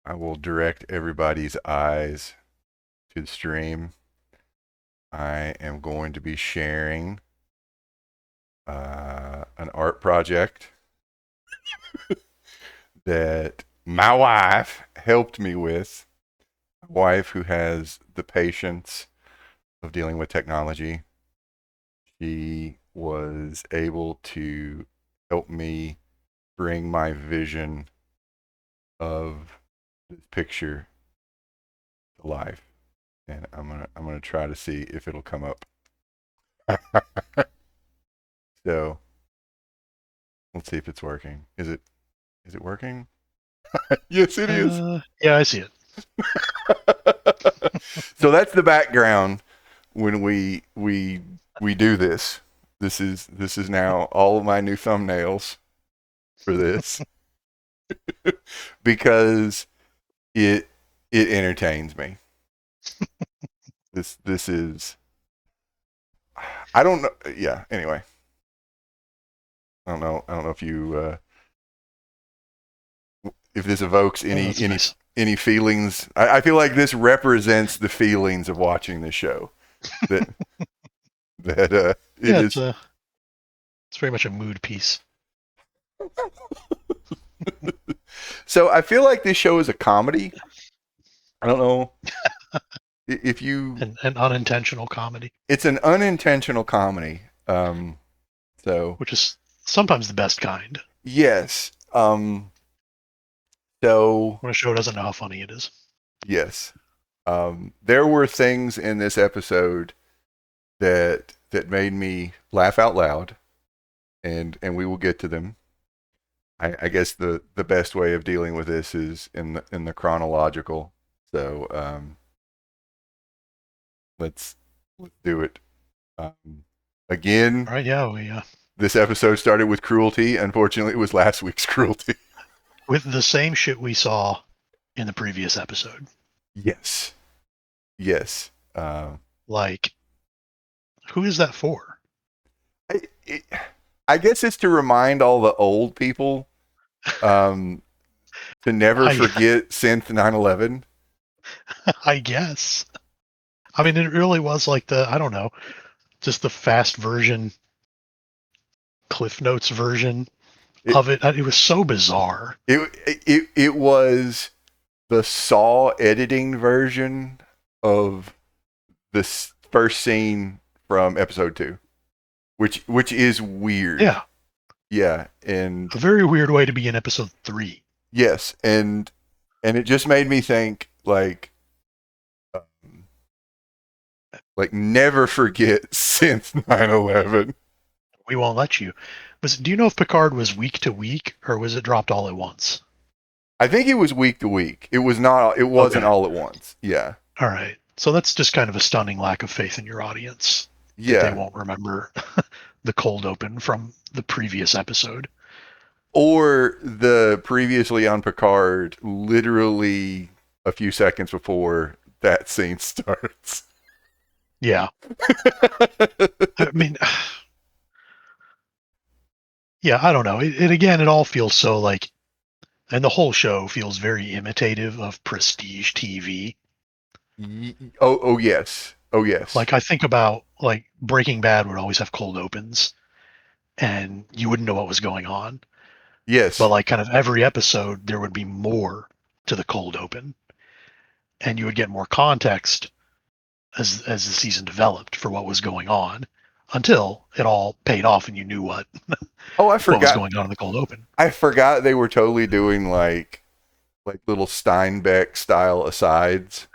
I will direct everybody's eyes to the stream. I am going to be sharing an art project that my wife helped me with. My wife, who has the patience of dealing with technology, she was able to help me bring my vision of this picture to life. And I'm gonna try to see if it'll come up. So let's see if it's working. Is it working? Yes, it is. Yeah, I see it. So that's the background when we do this. This is now all of my new thumbnails for this because it entertains me. This is I don't know. Yeah. Anyway, I don't know if you if this evokes any That's any nice. any feelings. I feel like this represents the feelings of watching this show. That it Yeah, is. it's very much a mood piece. So I feel like this show is a comedy. I don't know if you. An unintentional comedy, It's an unintentional comedy. So which is sometimes the best kind yes. So when a show doesn't know how funny it is. yes. There were things in this episode that made me laugh out loud, and we will get to them. I guess the best way of dealing with this is in the chronological. So let's do it. Again, All right, yeah, this episode started with cruelty. Unfortunately, it was last week's cruelty. with the same shit we saw in the previous episode. Yes, yes. Like, who is that for? I, it, I guess it's to remind all the old people um, to never I forget Synth 911. I guess. I mean, it really was like I don't know, just the fast version, Cliff Notes version It, of it. It was so bizarre. it was the Saw editing version of this first scene from episode 2, which is weird. Yeah, Yeah, and a very weird way to be in episode 3. yes, and it just made me think um, like never forget Synth 911. We won't let you. Do you know if Picard was week to week or was it dropped all at once? I think it was week to week. It was not. It wasn't Okay. all at once. Yeah. All right. So that's just kind of a stunning lack of faith in your audience that they Yeah. won't remember the cold open from the previous episode. Or the previously on Picard, literally a few seconds before that scene starts. Yeah. I mean, yeah, I don't know. It again, it all feels so like, and the whole show feels very imitative of prestige TV. Oh yes. Oh yes. Like I think about like Breaking Bad would always have cold opens and you wouldn't know what was going on. But Yes. like kind of every episode there would be more to the cold open and you would get more context as the season developed for what was going on until it all paid off and you knew Oh, I what was forgot. going on in the cold open. I forgot they were totally doing like little Steinbeck style asides.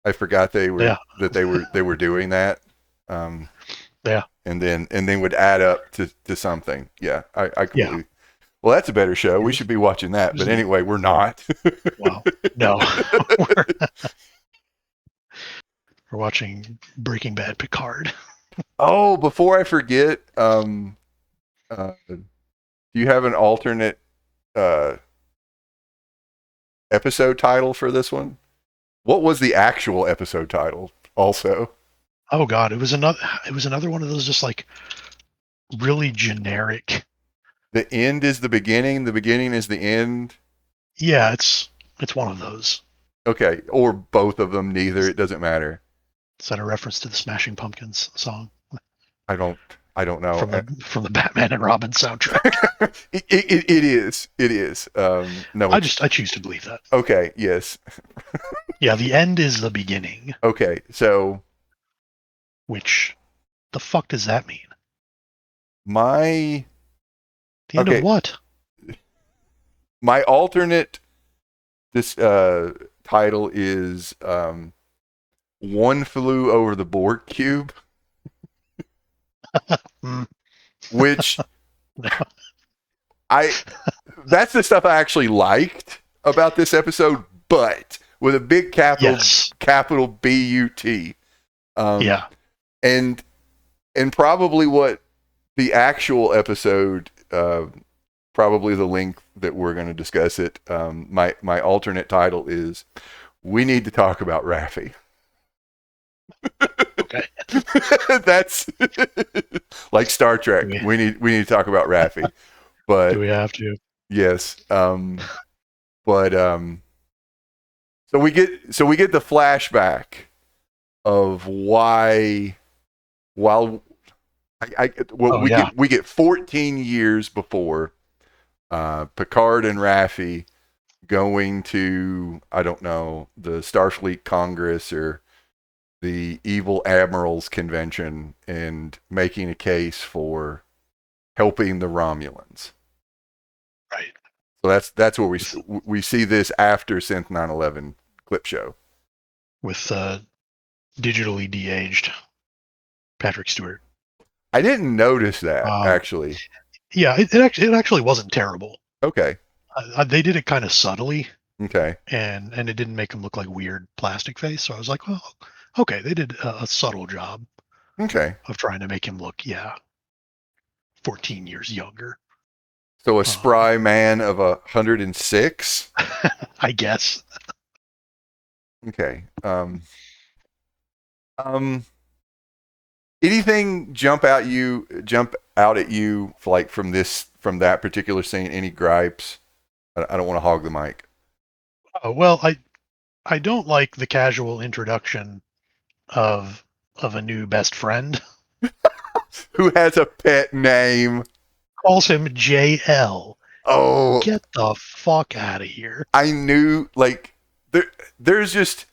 I forgot Yeah. they were doing that. Um, Yeah. and then would add up to something. Yeah, I Yeah. completely. Well, that's a better show. It We was, should be watching that. it But was neat. anyway, we're not. Wow. No. we're, we're watching Breaking Bad Picard. Oh, before I forget, do you have an alternate uh, episode title for this one? What was the actual episode title? Also, Oh god, it was another one of those just like really generic. the end is the beginning. The beginning is the end. Yeah, it's It's one of those. Okay, or both of them, neither. It doesn't matter. Is that a reference to the Smashing Pumpkins song I don't. I don't know. from the Batman and Robin soundtrack? It is. It is. No, I it's choose to believe that. okay. Yes. Yeah, the end is the beginning. Okay. So Which the fuck does that mean? my The end of okay. what? My alternate this title is One Flew Over the Borg Cube, Mm, which I that's the stuff I actually liked about this episode, but with a big yes. capital B-U-T. Yeah. And probably what the actual episode, probably the length that we're going to discuss it. My alternate title is "We Need to Talk About Raffi." Okay. That's like Star Trek. We, We need to talk about Raffi. do But we have to? yes, but so we get the flashback of why while Oh yeah. we get 14 years before Picard and Raffi going to, I don't know, the Starfleet Congress or the Evil Admirals Convention and making a case for helping the Romulans. Right. So that's where we see this after Synth 9/11 clip show With digitally de-aged Patrick Stewart. I didn't notice that Um, actually. yeah, it actually wasn't terrible. Okay. They did it kind of subtly, Okay. and it didn't make him look like weird plastic face. So I was like, well, okay, they did a subtle job Okay. of trying to make him look, 14 years younger. So a spry man of 106. I guess. Okay. Anything jump out at you like from that particular scene? Any gripes? I don't want to hog the mic. Well, I don't like the casual introduction of a new best friend. Who has a pet name? Calls him JL. Oh, Get the fuck out of here. I knew like there there's just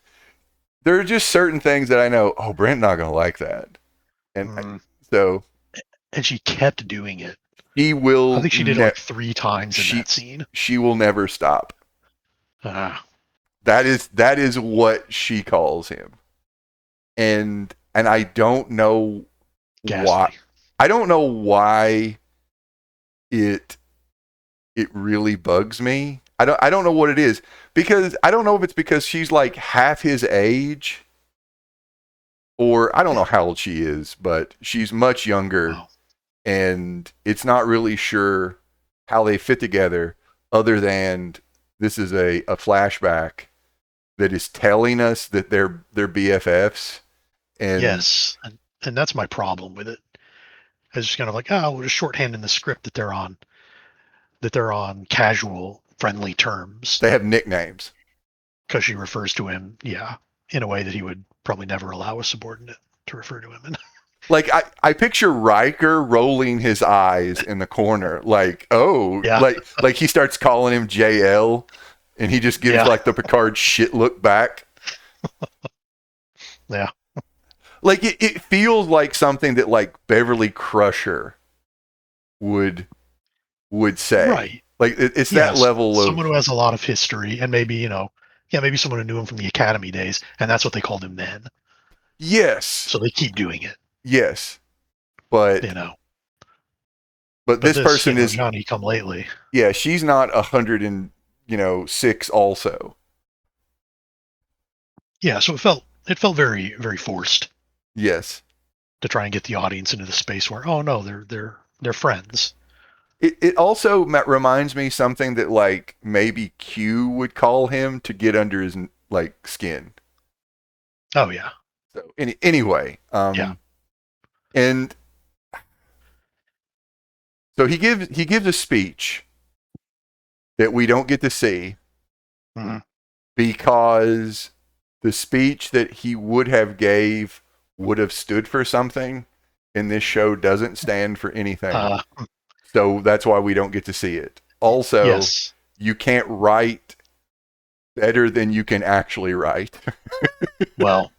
there are just certain things that I know. Oh, Brent not gonna like that, and so And she kept doing it. he I will think she did it like 3 times in that scene. she will never stop. Ah, That is what she calls him, and I don't know why. ghastly. I don't know why it really bugs me. I don't know what it is, because I don't know if it's because she's like half his age, or I don't know how old she is, but she's much younger. Wow. And it's not really sure how they fit together, other than this is a flashback that is telling us that they're BFFs. And Yes, and that's my problem with it. It's just kind of like, we'll just shorthand in the script that they're on casual, friendly terms they have nicknames. because she refers to him, in a way that he would probably never allow a subordinate to refer to him in. Like I picture Riker rolling his eyes in the corner, like, oh, Yeah. like he starts calling him JL, and he just gives like the Picard shit look back. Yeah. Like it feels like something that like Beverly Crusher would say. Right. Like it's that level of someone who has a lot of history, and maybe maybe someone who knew him from the academy days, and that's what they called him then. yes, So they keep doing it. yes, but but this person is Johnny come lately. Yeah, she's not 106 also. Yeah, so it felt very very forced Yes. to try and get the audience into the space where, oh no, they're friends. It also reminds me something that like maybe Q would call him to get under his like skin. Oh yeah. So anyway, Yeah. and so he gives a speech that we don't get to see, Mhm. because the speech that he would have gave would have stood for something, and this show doesn't stand for anything. Uh, So that's why we don't get to see it. Also, yes. you can't write better than you can actually write. Well,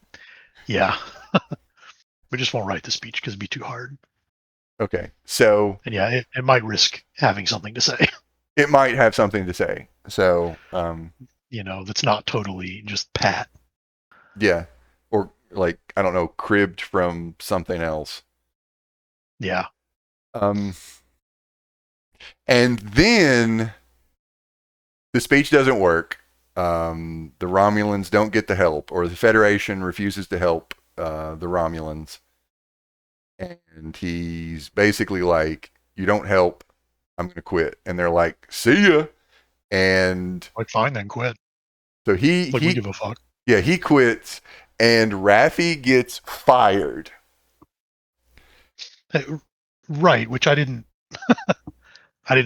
yeah. We just won't write the speech because it'd be too hard. Okay, so And yeah, it might risk having something to say, it might have something to say. So, that's not totally just pat. yeah, or like I don't know, cribbed from something else. Yeah. Um, and then the speech doesn't work. The Romulans don't get the help, or the Federation refuses to help the Romulans. And he's basically like, "You don't help, I'm gonna quit." And they're like, "See ya." And Like, fine, then quit. so Like, we give a fuck. yeah, he quits, and Raffi gets fired. Right, which I didn't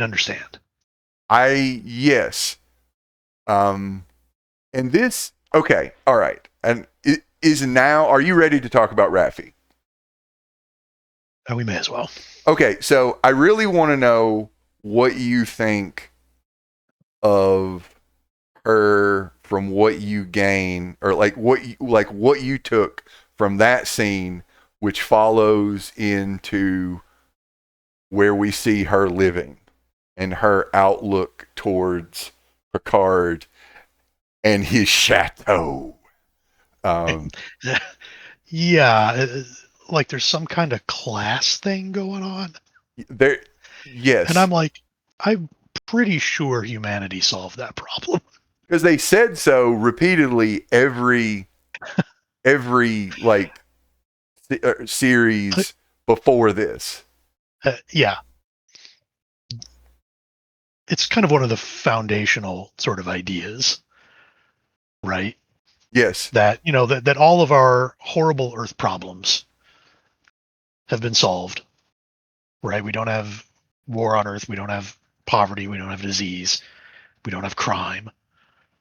understand. Yes. And this, okay, all right. And it is now, are you ready to talk about Raffi? And we may as well. Okay, so I really want to know what you think of her from what you gain, or like what you took from that scene, which follows into where we see her living and her outlook towards Picard and his chateau. Yeah, like there's some kind of class thing going on. There, And yes, I'm like, I'm pretty sure humanity solved that problem. because they said so repeatedly every like series before this. Yeah. It's kind of one of the foundational sort of ideas, right? Yes, That, that all of our horrible Earth problems have been solved, right? We don't have war on Earth. We don't have poverty. We don't have disease. We don't have crime,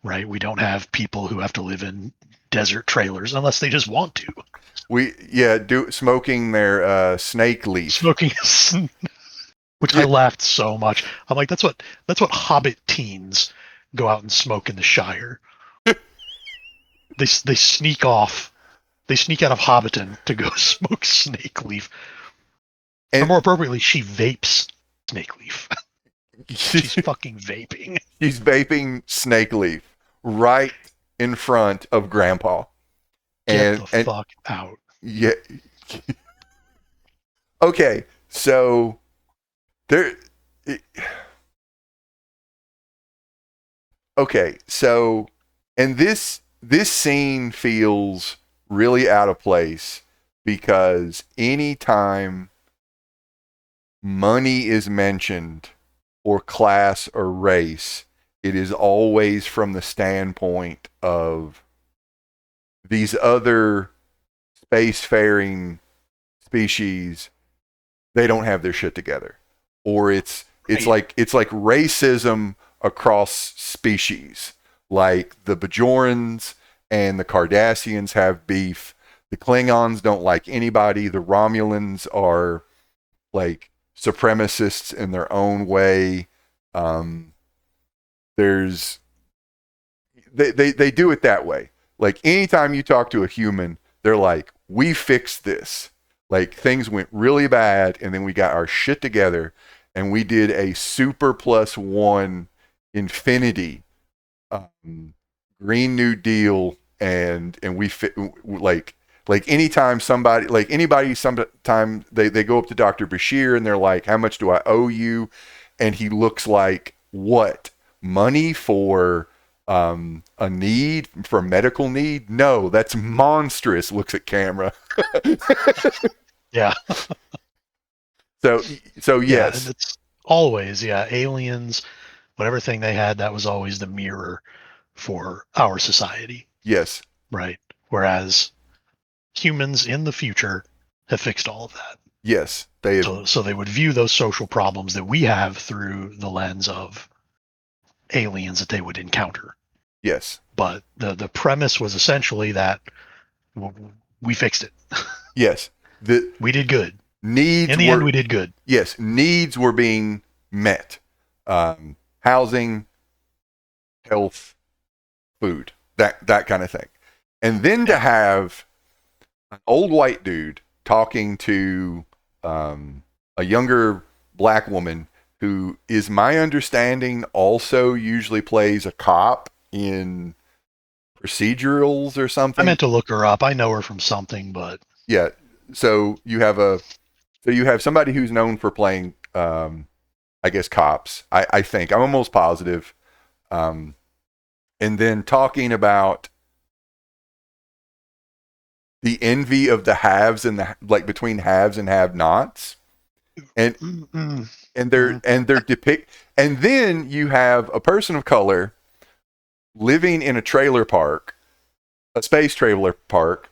right? We don't have people who have to live in desert trailers unless they just want to. do smoking their snake leaf. Smoking, which I Yeah, laughed so much. I'm like, that's what Hobbit teens go out and smoke in the Shire. They sneak off. They sneak out of Hobbiton to go smoke snake leaf. Or and more appropriately, she vapes snake leaf. She's fucking vaping. she's vaping snake leaf right in front of Grandpa, Get the and fuck out. yeah. Okay, so there. Okay, so and this scene feels really out of place because anytime money is mentioned or class or race, it is always from the standpoint of these other spacefaring species. They don't have their shit together, or Right. it's like racism across species. Like the Bajorans and the Cardassians have beef. The Klingons don't like anybody. The Romulans are like supremacists in their own way. Um, there's they do it that way. Like anytime you talk to a human, they're like, "We fixed this. Like things went really bad, and then we got our shit together, and we did a super plus one infinity Green New Deal, and we fit like anytime somebody like anybody sometime they go up to Dr. Bashir and they're like, how much do I owe you? And he looks like, what, money for a need, for medical need? No, that's monstrous. Looks at camera. Yeah. so so Yeah. And yes, it's always, yeah, aliens, whatever thing they had, that was always the mirror for our society, yes, right? Whereas humans in the future have fixed all of that. yes, they have. So they would view those social problems that we have through the lens of aliens that they would encounter. Yes. But the premise was essentially that we fixed it. Yes. The We did good. needs In the end, were we did good. yes, needs were being met. Housing, health, food, that kind of thing. And then to Yeah. have an old white dude talking to a younger black woman who is my understanding also usually plays a cop in procedurals or I something. meant to look her up. I know her from something, but Yeah. So you have somebody who's known for playing I guess cops. I think. I'm almost positive. Um, and then talking about the envy of the haves and the like between haves and have nots. And mm, mm, they're depict and then you have a person of color living in a trailer park, a space trailer park,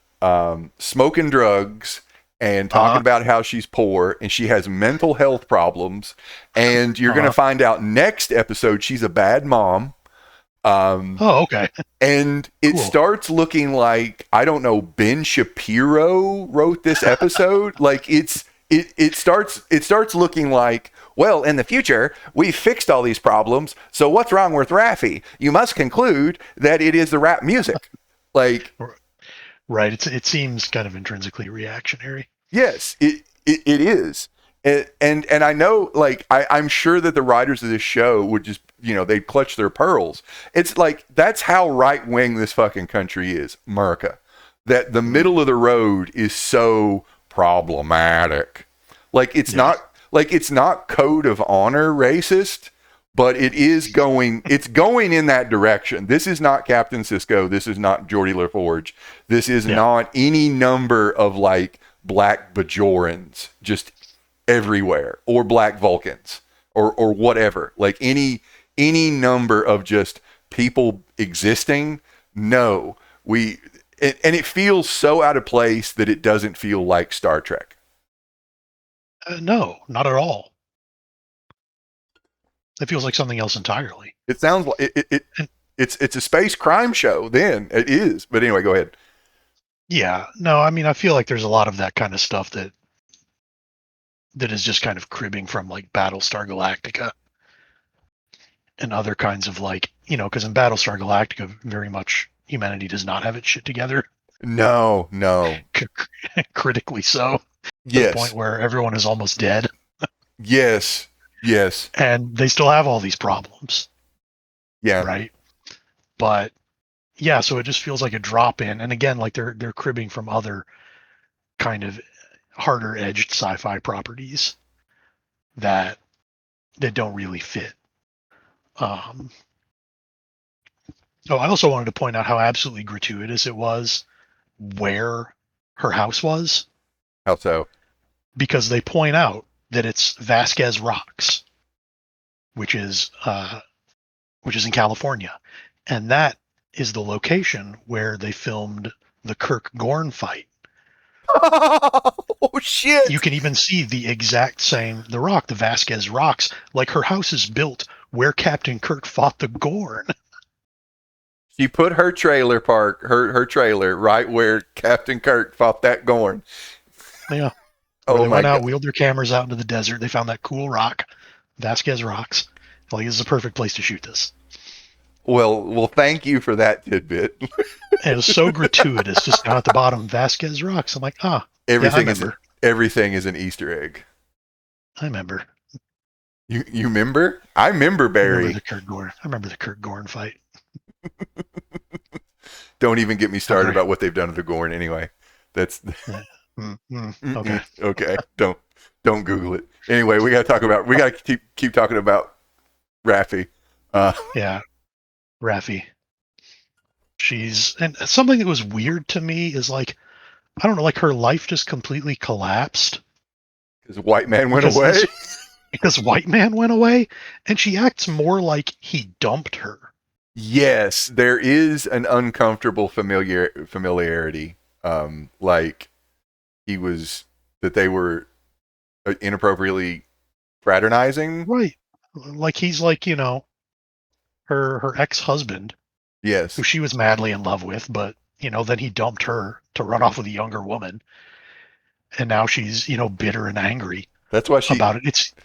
smoking drugs and talking uh-huh, about how she's poor and she has mental health problems. And you're going to uh-huh. find out next episode she's a bad mom. Um, Oh, okay. and it Cool. starts looking like I don't know Ben Shapiro wrote this episode. Like it starts looking like, well, in the future we fixed all these problems. So what's wrong with Raffi? You must conclude that it is the rap music. Like Right. It seems kind of intrinsically reactionary. yes, it is. And I know, like, I'm sure that the writers of this show would just, they'd clutch their pearls. It's like, that's how right wing this fucking country is, America. That the Mm, middle of the road is so problematic. Like, yeah. it's not code of honor racist, but it's going in that direction. This is not Captain Cisco. This is not Geordie LaForge. This is Yeah. not any number of, like, black Bajorans just everywhere or black Vulcans or whatever. Like any number of just people existing. No, and it feels so out of place that it doesn't feel like Star Trek. No, not at all. It feels like something else entirely. It sounds like And it's a space crime show. Then it is. But anyway, go ahead. yeah, no, I mean, I feel like there's a lot of that kind of stuff that is just kind of cribbing from like Battlestar Galactica and other kinds of like, because in Battlestar Galactica, very much humanity does not have its shit together, No, no. critically so, to the point Yes, where everyone is almost dead, yes, yes. and they still have all these problems, Yeah. right? But yeah, so it just feels like a drop in, and again, like they're cribbing from other kind of harder edged sci-fi properties that don't really fit. Um, I also wanted to point out how absolutely gratuitous it was where her house was, How so? because they point out that it's Vasquez Rocks, which is uh, which is in California, and that is the location where they filmed the Kirk Gorn fight. Oh You shit! can even see the exact same the Vasquez Rocks, like her house is built where Captain Kirk fought the Gorn. She put her trailer park, her trailer, right where Captain Kirk fought that Gorn. Yeah, where Oh they my went out, god! wheeled their cameras out into the desert. They found that cool rock, Vasquez Rocks. Like, this is a perfect place to shoot this. Well, thank you for that tidbit. And it was so gratuitous, just down at the bottom, Vasquez Rocks. I'm like, yeah, I everything is remember. everything is an Easter egg. I remember. You remember? I remember I remember Barry. the Kurt Gorn. I remember the Kurt Gorn fight. Don't even get me How started great. about what they've done to the Gorn. Anyway, that's Yeah. Okay. okay. Don't Google it. Anyway, we got to keep talking about Raffi. Uh, Yeah. Raffi. And something that was weird to me is like, I don't know, like her life just completely collapsed his white man went because away. this white man went away, and she acts more like he dumped her. Yes, there is an uncomfortable familiarity. Like he was that they were inappropriately fraternizing. Right. Like he's like, her ex-husband, Yes. who she was madly in love with, but then he dumped her to run off with a younger woman, and now she's bitter and angry That's why she. about it.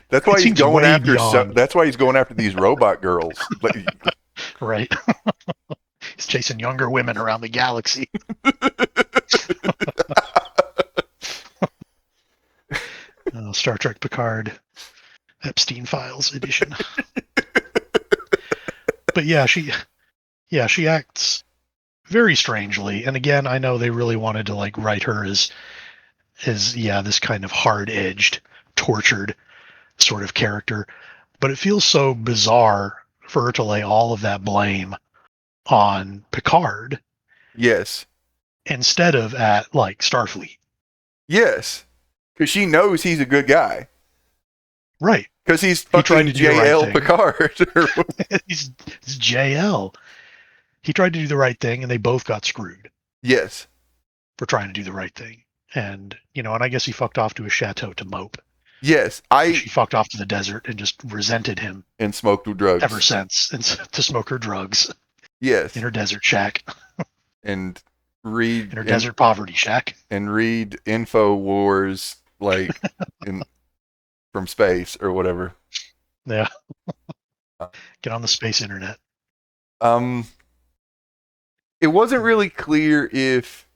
That's It why he's seems going way after. beyond, That's why he's going after these robot girls. right? He's chasing younger women around the galaxy. Star Trek Picard, Epstein Files edition. But she acts very strangely. And again, I know they really wanted to like write her as this kind of hard-edged, tortured sort of character, but it feels so bizarre for her to lay all of that blame on Picard Yes. instead of at like Starfleet. Yes. Because she knows he's a good guy. Right. Because he's He tried fucking to do the right JL thing. Picard. He's JL. He tried to do the right thing, and they both got screwed Yes. for trying to do the right thing. And and I guess he fucked off to his chateau to mope. Yes. She fucked off to the desert and just resented him And smoked drugs. ever since, and to smoke her drugs Yes. in her desert shack, And read in her desert poverty shack. and read Info Wars like in from space or whatever. Yeah. Get on the space internet. It wasn't really clear if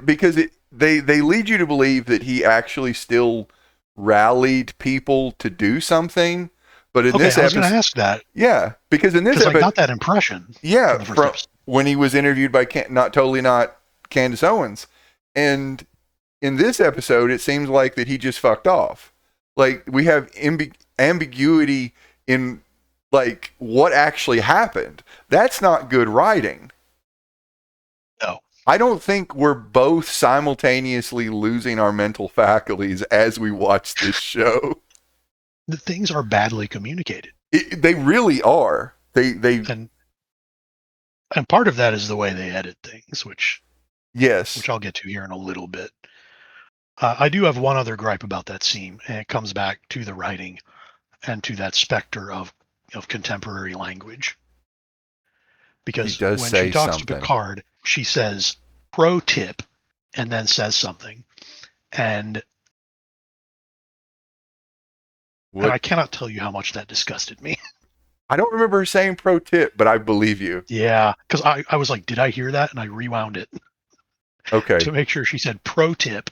because they lead you to believe that he actually still rallied people to do something, but in this I was episode, going to ask that. Yeah, because in this because I episode, got that impression. Yeah, from when he was interviewed by not Candace Owens, and in this episode, it seems like that he just fucked off. Like we have ambiguity in like what actually happened. That's not good writing. No. I don't think we're both simultaneously losing our mental faculties as we watch this show. The things are badly communicated. They really are. And part of that is the way they edit things, which I'll get to here in a little bit. I do have one other gripe about that scene, and it comes back to the writing and to that specter of contemporary language. Because when she talks to Picard, she says pro tip and then says something. And I cannot tell you how much that disgusted me. I don't remember her saying pro tip, but I believe you. Yeah, because I was like, did I hear that? And I rewound it. Okay. To make sure she said pro tip,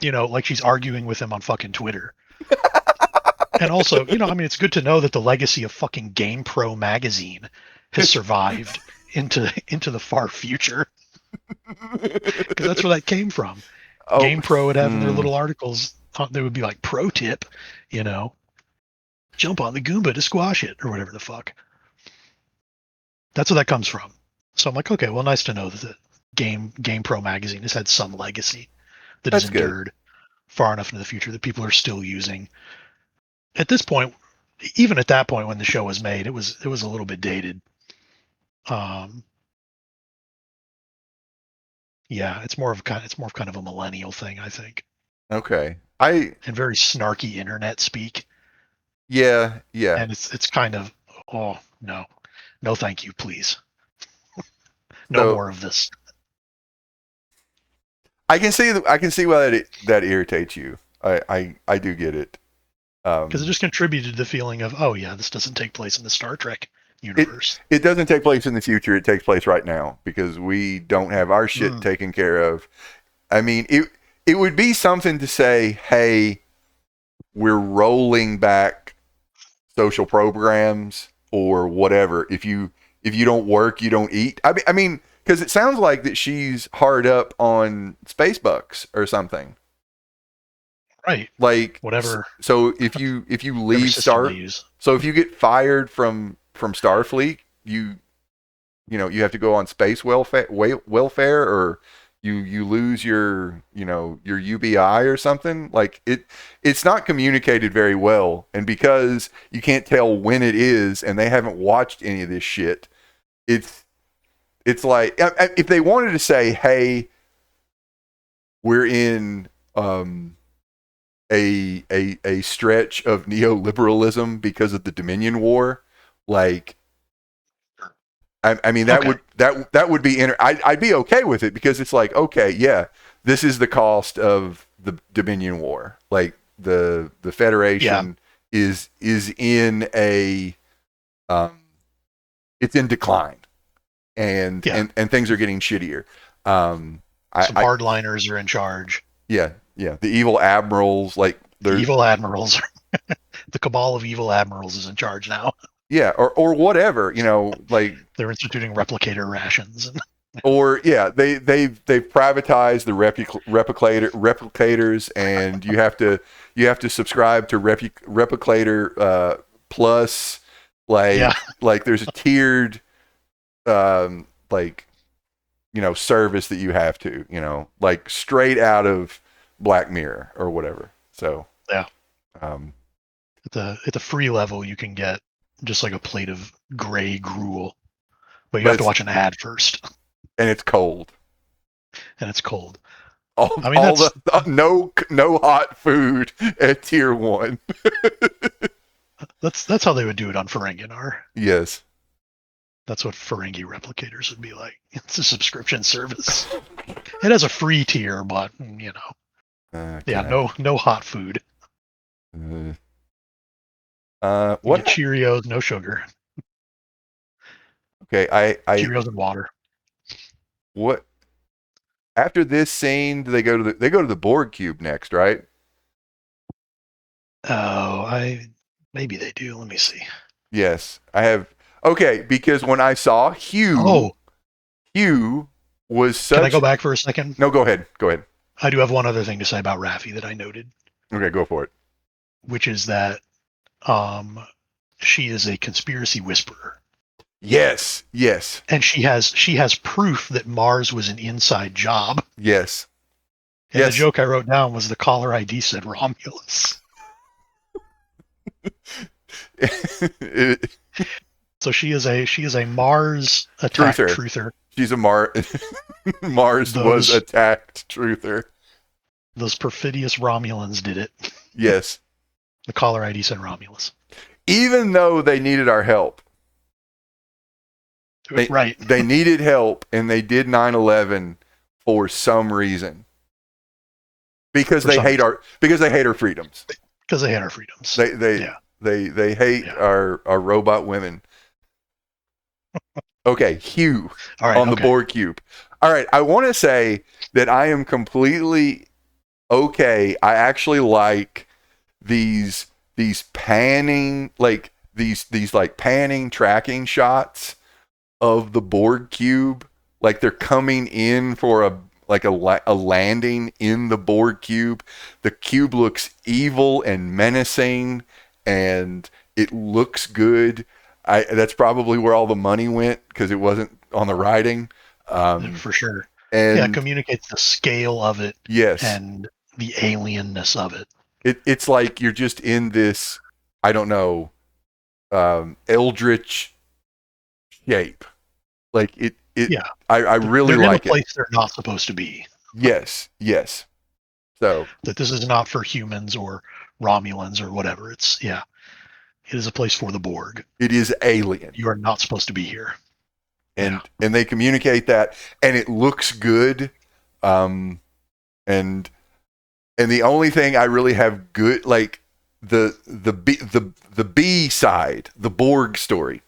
like she's arguing with him on fucking Twitter. And also, it's good to know that the legacy of fucking GamePro magazine has survived into the far future. Because that's where that came from. GamePro would have in their little articles, they would be like, pro tip, jump on the Goomba to squash it, or whatever the fuck. That's where that comes from. So I'm like, okay, well, nice to know that the GamePro magazine has had some legacy that has endured far enough into the future that people are still using. At this point, even at that point when the show was made, it was a little bit dated. Yeah, it's more of kind of a millennial thing, I think. Okay. And very snarky internet speak. Yeah. And it's kind of, oh no, thank you, please. No more of this. I can see why that irritates you. I do get it. Because it just contributed to the feeling of, oh yeah, this doesn't take place in the Star Trek universe. It doesn't take place in the future. It takes place right now because we don't have our shit taken care of. I mean, it would be something to say, hey, we're rolling back social programs or whatever. If you don't work, you don't eat. I mean, because it sounds like that she's hard up on space bucks or something. Right. Like whatever. So if you leave so if you get fired from Starfleet, you have to go on space welfare or you lose your your UBI or something. Like it's not communicated very well, and because you can't tell when it is and they haven't watched any of this shit, it's like if they wanted to say, hey, we're in a stretch of neoliberalism because of the Dominion War, like I mean, Okay. that would be I'd be okay with it because it's like, okay, yeah, this is the cost of the Dominion War. Like the Federation is in a it's in decline, and things are getting shittier. Some hardliners are in charge. Yeah. The evil admirals, like The evil admirals, the cabal of evil admirals is in charge now. Yeah, or whatever, like They're instituting replicator rations. or yeah, they've privatized the replicators, and you have to subscribe to replicator plus, like there's a tiered like service that you have to like straight out of Black Mirror or whatever. So yeah, at the free level you can get just like a plate of gray gruel, but you have to watch an ad first, and it's cold. No hot food at tier 1. That's how they would do it on Ferenginar. Yes. That's what Ferengi replicators would be like. It's a subscription service. It has a free tier, but no hot food. What Cheerios, no sugar. Okay, Cheerios and water. What after this scene? Do they go to the Borg cube next, right? Oh, maybe they do. Let me see. Yes, I have. Okay, because when I saw Hugh was such. Can I go back for a second? No, go ahead. I do have one other thing to say about Raffi that I noted. Okay, go for it. Which is that she is a conspiracy whisperer. Yes. And she has proof that Mars was an inside job. Yes. And the joke I wrote down was the caller ID said Romulus. So she is a Mars attack truther. She's a Mars was attacked truther. Those perfidious Romulans did it. Yes. The caller ID said Romulus. Even though they needed our help. Right. They needed help, and they did 9/11 for some reason. Because they hate our freedoms. Because they hate our freedoms. They hate our robot women. Okay, Hugh on the Borg cube. All right, I want to say that I am completely okay. I actually like these panning, like these like panning tracking shots of the Borg cube, like they're coming in for a landing in the Borg cube. The cube looks evil and menacing, and it looks good. That's probably where all the money went, because it wasn't on the writing. For sure. And it communicates the scale of it. Yes. And the alienness of it. It's like you're just in this, I don't know, eldritch shape. Like it. Yeah. I really they're like in a place they're not supposed to be. Yes. So that this is not for humans or Romulans or whatever. It is a place for the Borg. It is alien. You are not supposed to be here. And they communicate that, and it looks good. And the only thing I really have good, like the B side, the Borg story,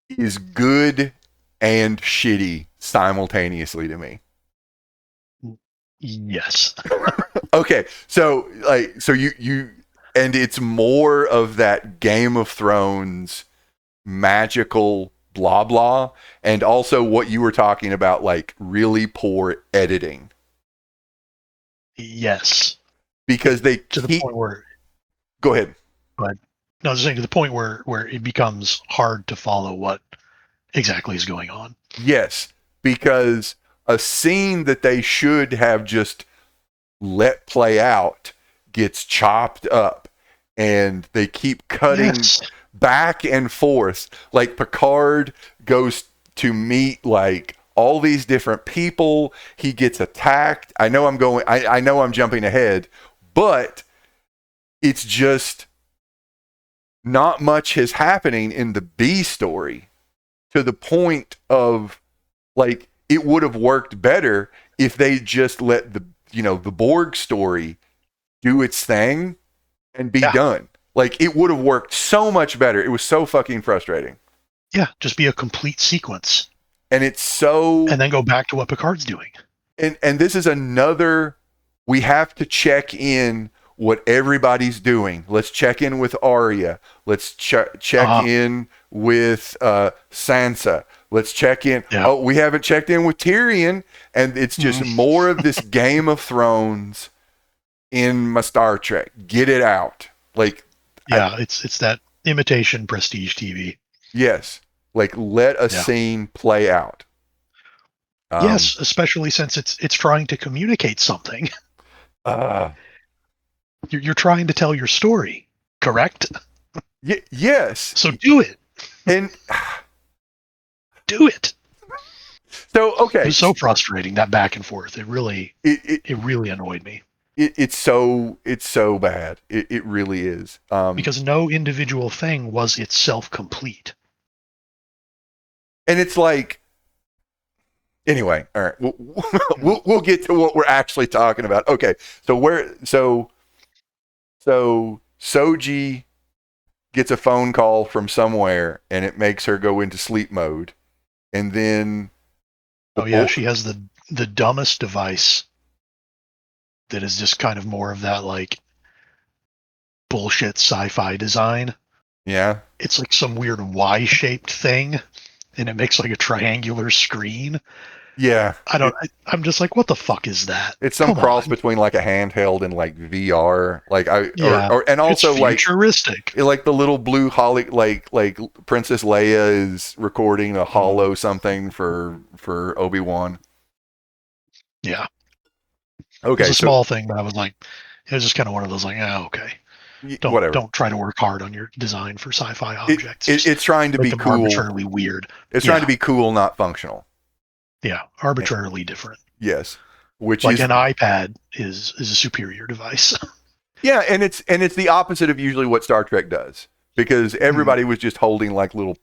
is good and shitty simultaneously to me. Yes. Okay, so you and it's more of that Game of Thrones magical blah blah, and also what you were talking about, like really poor editing. Yes. Because they the point where. Go ahead. But no, I was saying to the point where it becomes hard to follow what exactly is going on. Yes, because a scene that they should have just let play out gets chopped up, and they keep cutting back and forth. Like Picard goes to meet like all these different people. He gets attacked. I know I'm jumping ahead, but it's just not much is happening in the B story. to the point of like it would have worked better if they just let the Borg story do its thing and be Yeah. done. Like it would have worked so much better. It was so fucking frustrating. Yeah, just be a complete sequence. And it's so And then go back to what Picard's doing. and this is another, we have to check in what everybody's doing. Let's check in with Arya. Let's check in with Sansa. Let's check in. Yeah. Oh, we haven't checked in with Tyrion, and it's just more of this Game of Thrones in my Star Trek. Get it out. Like, yeah, it's that imitation prestige TV. Yes, like let a scene play out. Yes, especially since it's trying to communicate something. You're trying to tell your story, correct? Yes. So do it. And do it. So okay, it was so frustrating, that back and forth. It really annoyed me. It's so bad. It really is. Because no individual thing was itself complete. And it's like, anyway, all right, we'll get to what we're actually talking about. Okay, so Soji gets a phone call from somewhere, and it makes her go into sleep mode, and then she has the dumbest device that is just kind of more of that like bullshit sci-fi design. Yeah, it's like some weird Y-shaped thing, and it makes like a triangular screen. Yeah, I'm just like, what the fuck is that? It's some cross between like a handheld and like VR, and also it's futuristic. Like the little blue like Princess Leia is recording a hollow something for Obi-Wan. Yeah. Okay, it's a small thing, but I was like, it was just kind of one of those like, okay, don't try to work hard on your design for sci-fi objects. It's trying to be cool, arbitrarily weird. It's trying to be cool, not functional. Yeah, arbitrarily different. Yes, which like is an iPad is a superior device. Yeah, and it's the opposite of usually what Star Trek does, because everybody was just holding like little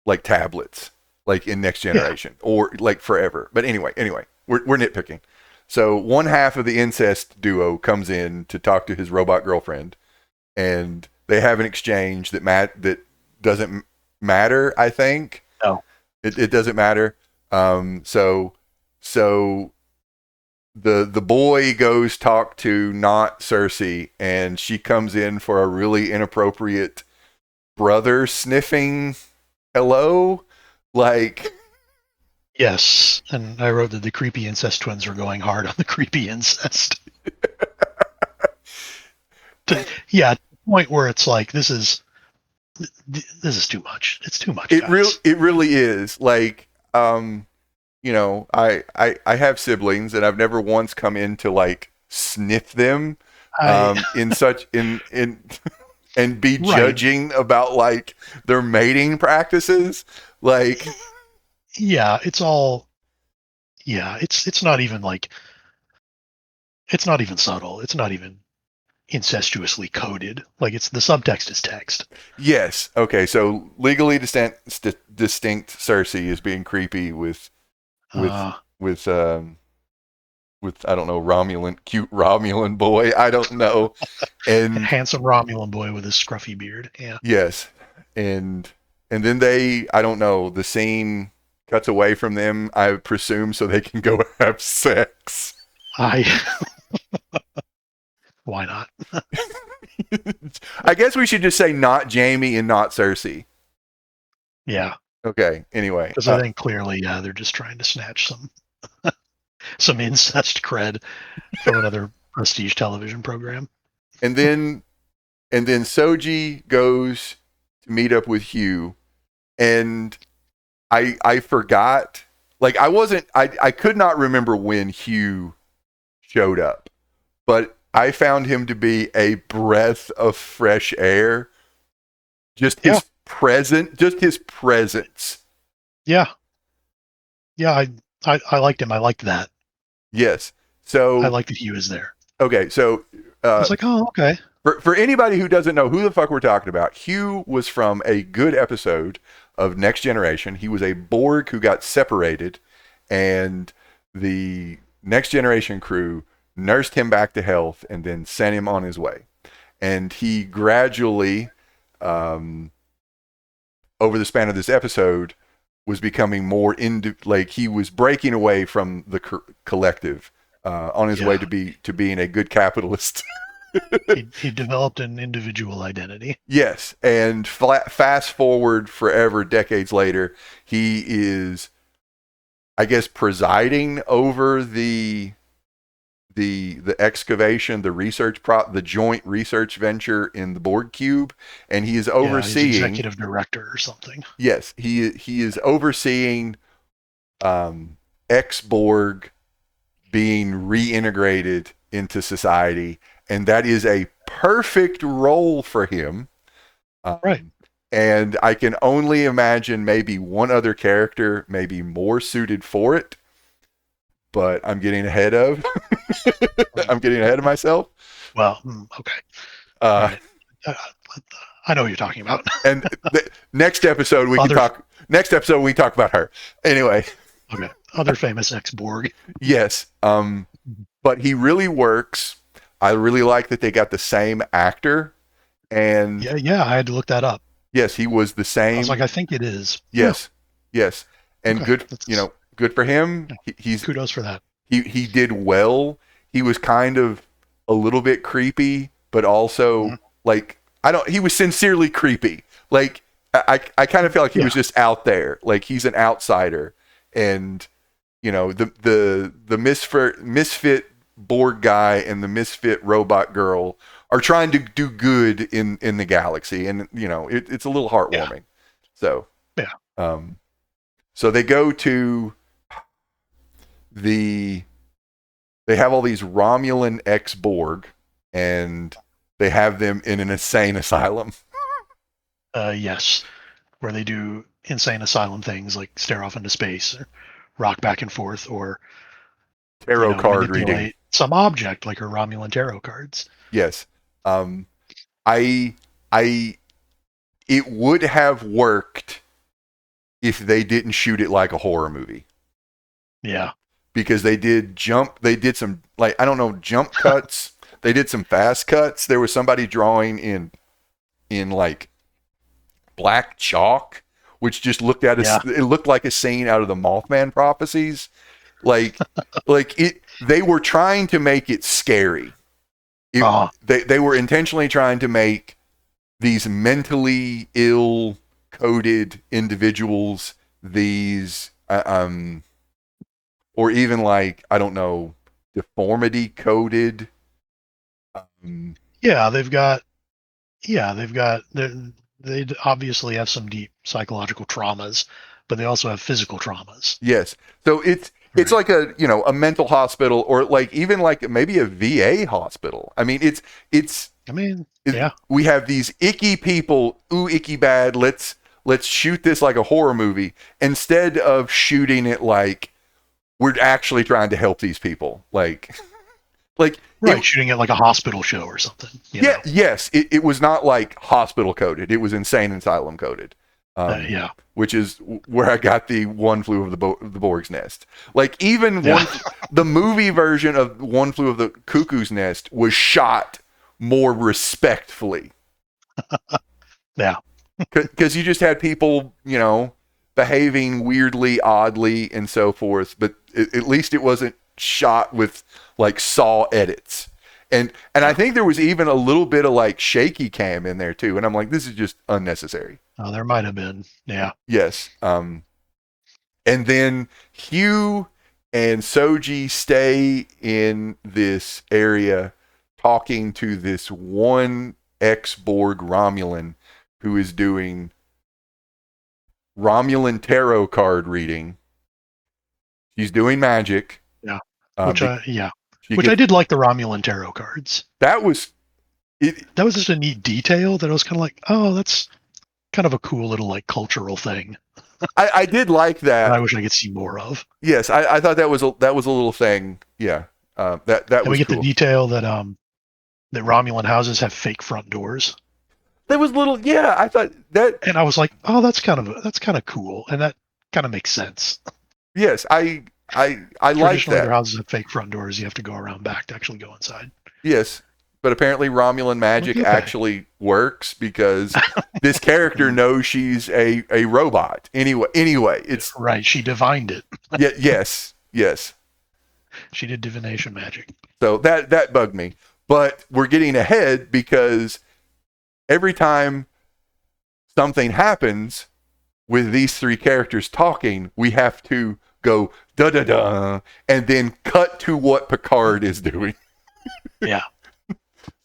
like tablets, like in Next Generation or like forever. But anyway, we're nitpicking. So one half of the incest duo comes in to talk to his robot girlfriend, and they have an exchange that doesn't matter. I think it doesn't matter. So the boy goes talk to not Cersei, and she comes in for a really inappropriate brother sniffing hello, like. Yes, and I wrote that the creepy incest twins were going hard on the creepy incest. To the point where it's like, this is too much. It's too much. It really is. Like, you know, I have siblings, and I've never once come in to like sniff them and be judging about like their mating practices. Like, it's all. Yeah, it's not even like. It's not even subtle. It's not even incestuously coded. Like, it's the subtext is text. Yes. Okay. So legally distinct Cersei is being creepy with I don't know, cute Romulan boy. I don't know. And handsome Romulan boy with his scruffy beard. Yeah. Yes. And then I don't know, the scene cuts away from them, I presume, so they can go have sex. Why not? I guess we should just say not Jamie and not Cersei. Yeah. Okay. Anyway, because I think clearly, they're just trying to snatch some incest cred from another prestige television program. And then Soji goes to meet up with Hugh, and I forgot. Like, I could not remember when Hugh showed up, but I found him to be a breath of fresh air. Just his presence. Yeah. Yeah, I liked him. I liked that. Yes. So I like that Hugh is there. Okay, so I was like, oh, okay. For anybody who doesn't know who the fuck we're talking about, Hugh was from a good episode of Next Generation. He was a Borg who got separated, and the Next Generation crew nursed him back to health and then sent him on his way. And he gradually, over the span of this episode, was becoming more like he was breaking away from the collective on his way to being a good capitalist. he developed an individual identity. Yes, and fast forward forever, decades later, he is, I guess, presiding over the excavation, the research the joint research venture in the Borg cube, and he is overseeing he's executive director or something. Yes, he is overseeing ex-Borg being reintegrated into society, and that is a perfect role for him. Right. And I can only imagine maybe one other character maybe more suited for it, but I'm getting ahead of myself. Well, okay. Right. I know what you're talking about. And the next episode we talk about her. Anyway. Okay. Other famous ex-Borg. Yes. But he really works. I really like that they got the same actor. And yeah, I had to look that up. Yes, he was the same. I was like, I think it is. Yes. Yes. And good for him. He's kudos for that. He did well. He was kind of a little bit creepy, but also like he was sincerely creepy. Like I kind of feel like he was just out there. Like he's an outsider. And the misfit Borg guy and the misfit robot girl are trying to do good in the galaxy, and it's a little heartwarming. So so they go to they have all these Romulan ex-Borg, and they have them in an insane asylum. Yes, where they do insane asylum things like stare off into space, or rock back and forth, or tarot card reading some object like her Romulan tarot cards. Yes. It would have worked if they didn't shoot it like a horror movie. Yeah. Because they did some, like, I don't know, jump cuts. They did some fast cuts. There was somebody drawing in like black chalk, which just looked at it looked like a scene out of the Mothman prophecies. Like they were trying to make it scary. They were intentionally trying to make these mentally ill coded individuals, these or even like, I don't know, deformity coded. They obviously have some deep psychological traumas, but they also have physical traumas. Yes. So it's like a mental hospital, or like even like maybe a VA hospital. I mean, we have these icky people, icky bad. Let's shoot this like a horror movie instead of shooting it like we're actually trying to help these people. Shooting it like a hospital show or something. Yes. It was not like hospital coded. It was insane asylum coded. Which is where I got the One Flew of the Borg's Nest. Like even the movie version of One Flew of the Cuckoo's Nest was shot more respectfully. Yeah. Because you just had people, behaving weirdly, oddly, and so forth. But at least it wasn't shot with like Saw edits. And I think there was even a little bit of like shaky cam in there too. And I'm like, this is just unnecessary. Oh, there might have been. Yeah. Yes. And then Hugh and Soji stay in this area talking to this one ex-Borg Romulan who is doing Romulan tarot card reading. She's doing magic. Yeah. Which I did like the Romulan tarot cards. That was just a neat detail that I was kind of like, oh, that's kind of a cool little like cultural thing. I did like that. I wish I could see more of. Yes, I thought that was a little thing. Yeah, that was. We get cool. the detail that The Romulan houses have fake front doors. That was little. Yeah, I thought that. And I was like, oh, that's kind of cool, and that kind of makes sense. Yes, I like Traditionally, their that. houses have fake front doors. You have to go around back to actually go inside. Yes, but apparently Romulan magic Okay. actually works because this character knows she's a robot. Anyway, it's Right. She divined it. yes. She did divination magic. So that bugged me. But we're getting ahead because every time something happens with these three characters talking, we have to go da da da and then cut to what Picard is doing. Yeah.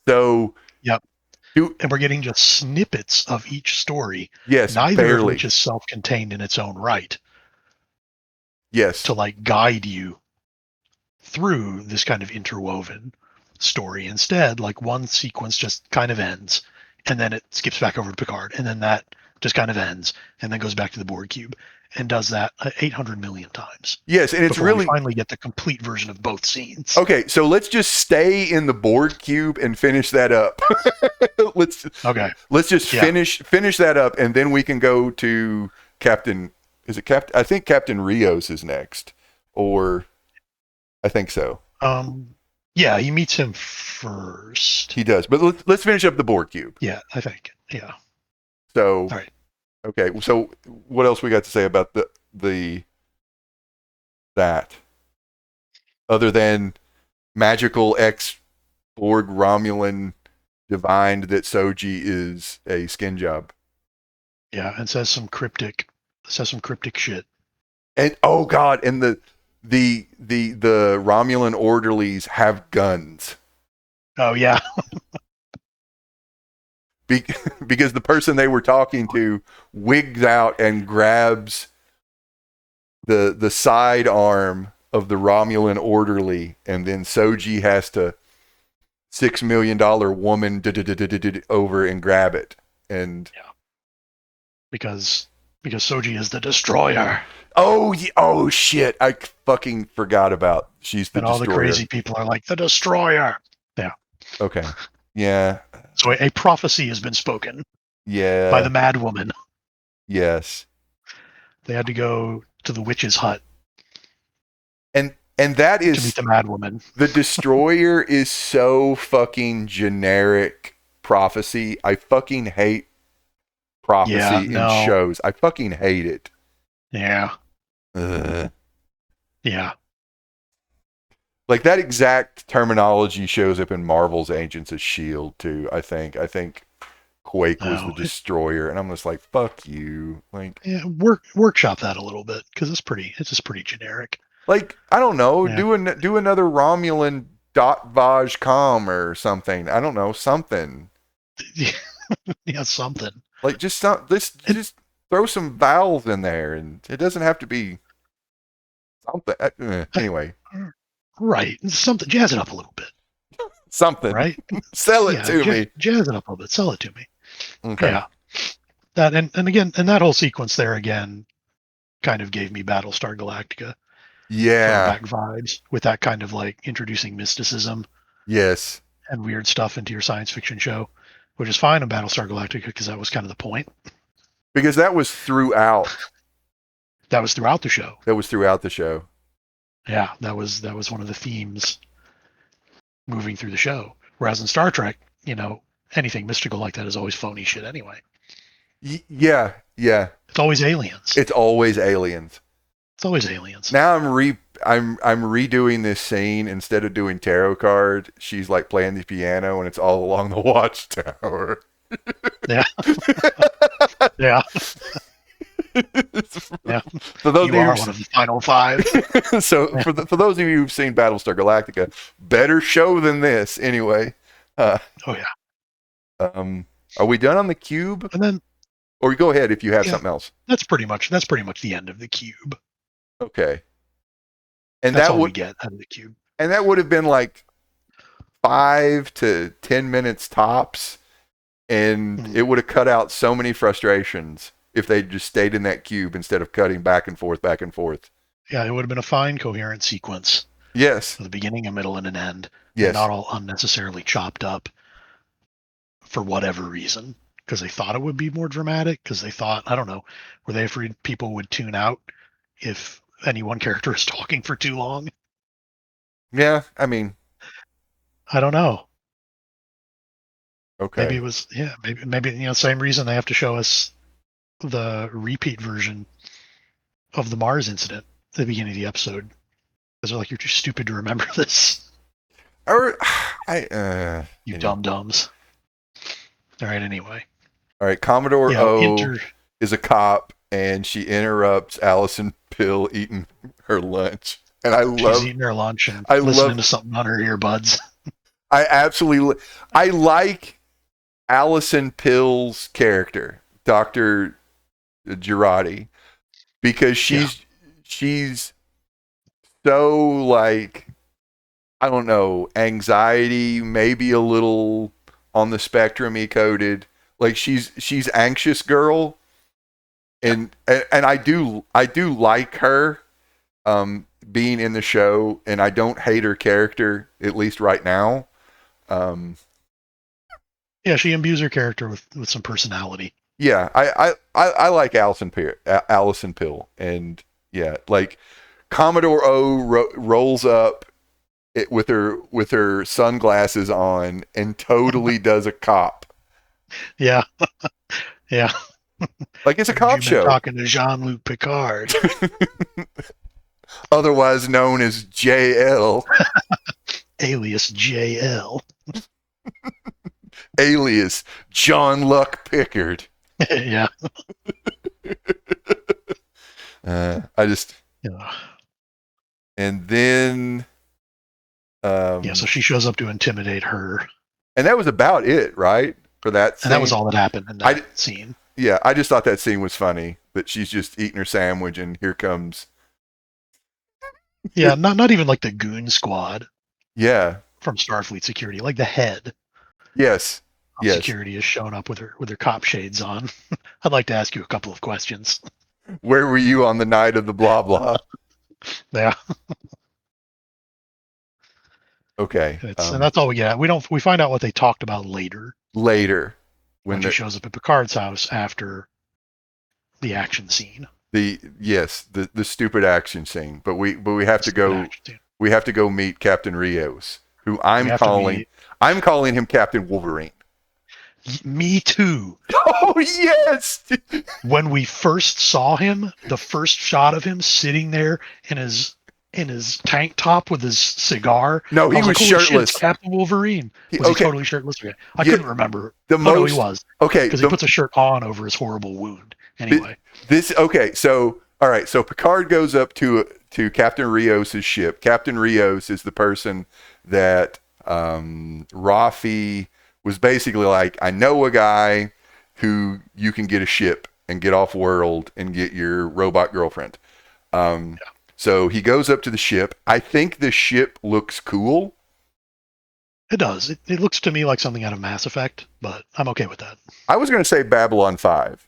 So Yep. And we're getting just snippets of each story. Yes, Neither barely. of which is self-contained in its own right. Yes. To like guide you through this kind of interwoven story. Instead, like one sequence just kind of ends, and then it skips back over to Picard, and then that just kind of ends, and then goes back to the Borg cube, and does that 800 million times. Yes, and it's before really we finally get the complete version of both scenes. Okay, so let's just stay in the Borg cube and finish that up. let's just finish that up, and then we can go to Captain. Is it Captain? I think Captain Rios is next, or I think so. Yeah, he meets him first. He does, but let's finish up the Borg cube. Yeah, I think. Yeah. So. All right. Okay, so what else we got to say about that? Other than magical ex-Borg Romulan divined that Soji is a skin job. Yeah, and says some cryptic shit. And oh god, and the Romulan orderlies have guns. Oh yeah. Because the person they were talking to wigs out and grabs the side arm of the Romulan orderly, and then Soji has to $6 million woman over and grab it. And yeah, because Soji is the destroyer. Oh shit! I fucking forgot about she's the destroyer. And all the crazy people are like the destroyer. Yeah. Okay. Yeah. So a prophecy has been spoken. Yeah. By the mad woman. Yes. They had to go to the witch's hut. And that is to meet the mad woman. The destroyer is so fucking generic prophecy. I fucking hate prophecy in shows. I fucking hate it. Yeah. Yeah. Like that exact terminology shows up in Marvel's Agents of S.H.I.E.L.D. too, I think. I think Quake was the destroyer, and I'm just like, fuck you. Like, yeah, workshop that a little bit, because it's just pretty generic. Like, I don't know, do another Romulan .vaj.com or something. I don't know, something. Yeah, something. Like just throw some vowels in there, and it doesn't have to be something. Anyway. Right. Something. Jazz it up a little bit. Something. Right? Sell it to me. Jazz it up a little bit. Sell it to me. Okay. Yeah. That and again, and that whole sequence there again kind of gave me Battlestar Galactica. Yeah. Back vibes with that kind of like introducing mysticism. Yes. And weird stuff into your science fiction show, which is fine in Battlestar Galactica because that was kind of the point. Because that was throughout. That was throughout the show. Yeah, that was one of the themes moving through the show. Whereas in Star Trek, anything mystical like that is always phony shit anyway. Yeah. It's always aliens. Now I'm redoing this scene. Instead of doing tarot card, she's like playing the piano, and it's all along the watchtower. Yeah. Yeah. Yeah. For those you are one of the final five. So for those of you who've seen Battlestar Galactica, better show than this anyway. Oh yeah. Are we done on the cube? And then, or go ahead if you have something else. That's pretty much the end of the cube. Okay. And that's all we get out of the cube. And that would have been like 5 to 10 minutes tops, and it would have cut out so many frustrations if they just stayed in that cube instead of cutting back and forth. Yeah, it would have been a fine, coherent sequence. Yes. With a beginning, a middle, and an end. Yes. And not all unnecessarily chopped up for whatever reason, because they thought it would be more dramatic, because they thought, I don't know, were they afraid people would tune out if any one character is talking for too long? Yeah, I mean, I don't know. okay. Maybe it was, yeah, maybe same reason they have to show us the repeat version of the Mars incident at the beginning of the episode, because they're like, you're too stupid to remember this. Or You dum-dums. All right, anyway. All right, Commodore Yeah, O is a cop, and she interrupts Allison Pill eating her lunch. And she's eating her lunch and listening to something on her earbuds. I like Allison Pill's character, Dr. Girardi, because she's so, like, I don't know, anxiety, maybe a little on the spectrum-y coded. Like she's anxious girl, and I do like her being in the show, and I don't hate her character, at least right now. Yeah, she imbues her character with some personality. Yeah, I like Allison Pill, and yeah, like Commodore O rolls up with her sunglasses on and totally does a cop. Yeah, yeah. Like it's a cop show. Talking to Jean-Luc Picard, otherwise known as JL, alias JL, alias John Luck Pickard. Yeah. I just. Yeah. And then. Yeah, so she shows up to intimidate her. And that was about it, right? For that scene. And that was all that happened in that scene. Yeah, I just thought that scene was funny. That she's just eating her sandwich, and here comes. Yeah, not even like the goon squad. Yeah. From Starfleet Security, like the head. Yes. Yes. Security is showing up with her cop shades on. I'd like to ask you a couple of questions. Where were you on the night of the blah blah? Yeah. Okay. And that's all we get. We find out what they talked about later. When she shows up at Picard's house after the action scene. The stupid action scene. But we have to go. We have to go meet Captain Rios, who I'm calling him Captain Wolverine. Me too. Oh yes. When we first saw him, the first shot of him sitting there in his tank top with his cigar. No, he was shirtless. Shit, Captain Wolverine. Was he totally shirtless? Okay. I couldn't remember. He was. Okay. Because he puts a shirt on over his horrible wound. Anyway. So all right. So Picard goes up to Captain Rios' ship. Captain Rios is the person that Rafi was basically like, I know a guy who you can get a ship and get off world and get your robot girlfriend. So he goes up to the ship. I think the ship looks cool. It does. It looks to me like something out of Mass Effect, but I'm okay with that. I was going to say Babylon 5.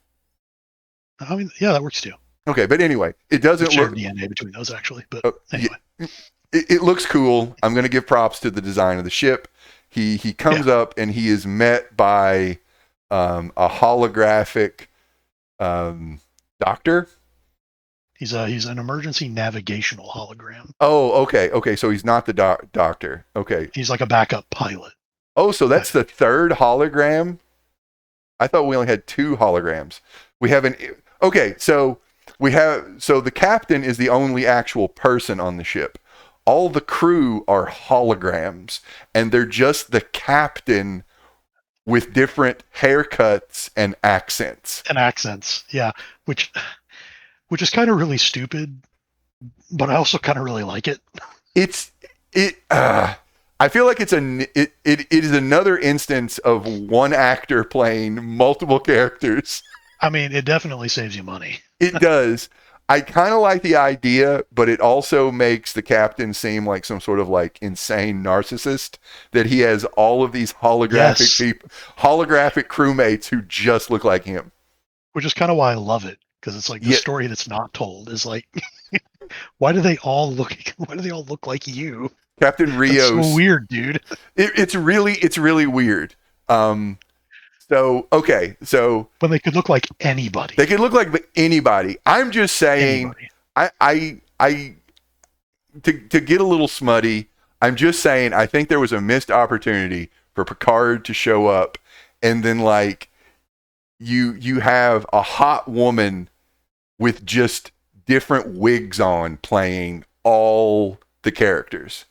I mean, yeah, that works too. Okay, but anyway, it doesn't look DNA between those actually, but anyway. It looks cool. I'm going to give props to the design of the ship. He comes up and he is met by a holographic doctor. He's an emergency navigational hologram. Oh, okay. So he's not the doctor. Okay. He's like a backup pilot. Oh, so that's the third hologram? I thought we only had 2 holograms. So the captain is the only actual person on the ship. All the crew are holograms, and they're just the captain with different haircuts and accents. Yeah, which is kind of really stupid, but I also kind of really like it. I feel like it is another instance of one actor playing multiple characters. I mean, it definitely saves you money. It does. I kind of like the idea, but it also makes the captain seem like some sort of like insane narcissist, that he has all of these holographic people, holographic crewmates who just look like him. Which is kind of why I love it, because it's like the story that's not told is like, why do they all look like you? Captain Rios. That's so weird, dude. It's really weird. So okay, so When they could look like anybody. they could look like anybody. I'm just saying, Anybody. I to get a little smutty. I'm just saying, I think there was a missed opportunity for Picard to show up, and then like you have a hot woman with just different wigs on playing all the characters.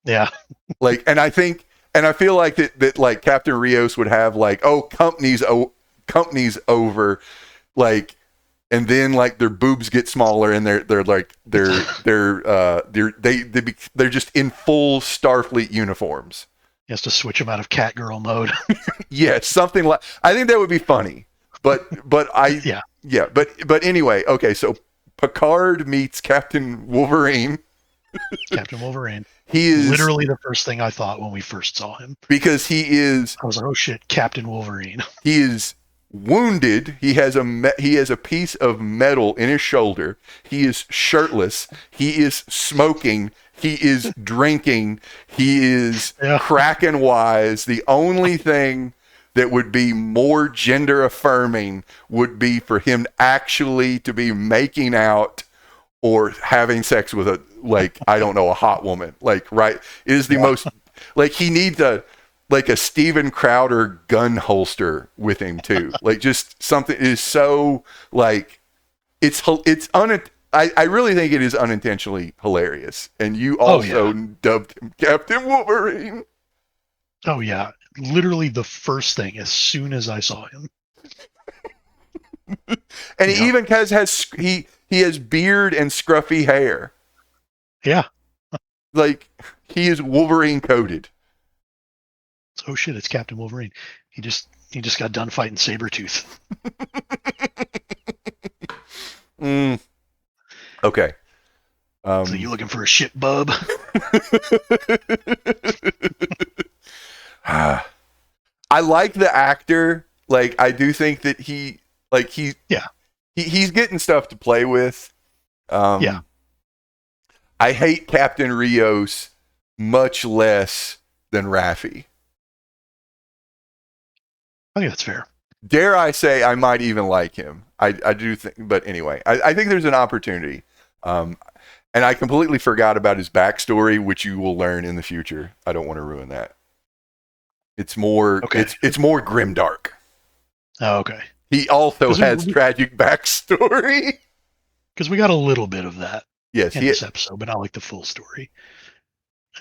Yeah. Like, and I feel like that like Captain Rios would have like, oh, company's over, like, and then like their boobs get smaller and they're just in full Starfleet uniforms. He has to switch him out of Catgirl mode. Yes, something like, I think that would be funny. But anyway, okay, so Picard meets Captain Wolverine. Captain Wolverine. He is literally the first thing I thought when we first saw him. Because he is, I was like, oh shit, Captain Wolverine. He is wounded. He has a piece of metal in his shoulder. He is shirtless. He is smoking. He is drinking. He is Kraken wise. The only thing that would be more gender affirming would be for him actually to be making out or having sex with a, like, I don't know, a hot woman. Like, right? It is the most, like, he needs a Steven Crowder gun holster with him too. Like, just something is so, like, I really think it is unintentionally hilarious. And you also dubbed him Captain Wolverine. Oh yeah. Literally the first thing as soon as I saw him. And he even he has beard and scruffy hair. Yeah. Like, he is Wolverine coded. Oh shit, it's Captain Wolverine. He just got done fighting Sabretooth. Okay. So you looking for a shit bub? I like the actor. Like, I do think that he's getting stuff to play with. I hate Captain Rios much less than Raffi. I think that's fair. Dare I say I might even like him. I do think, but anyway, I think there's an opportunity. And I completely forgot about his backstory, which you will learn in the future. I don't want to ruin that. It's more, it's more grimdark. Oh, okay. He also has tragic backstory. Because we got a little bit of that in this episode, but not like the full story.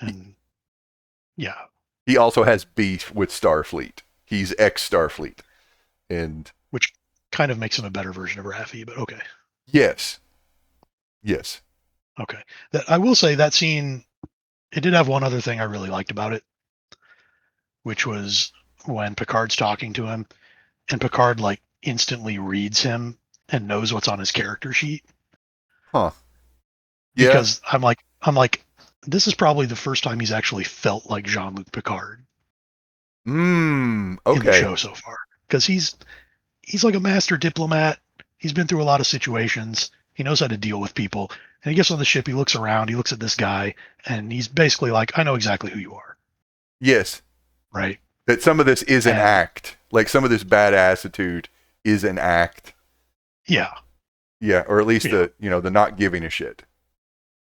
And he also has beef with Starfleet. He's ex-Starfleet, and which kind of makes him a better version of Raffi. But okay. Yes. Okay. I will say that scene, it did have one other thing I really liked about it, which was when Picard's talking to him, and Picard like instantly reads him and knows what's on his character sheet. Huh. Yeah. Because I'm like, this is probably the first time he's actually felt like Jean-Luc Picard. Okay. In the show so far. Because he's like a master diplomat. He's been through a lot of situations. He knows how to deal with people. And he gets on the ship, he looks around, he looks at this guy, and he's basically like, I know exactly who you are. Yes. Right? That some of this is an act. Like, some of this bad attitude is an act. Yeah. Yeah, or at least the not giving a shit.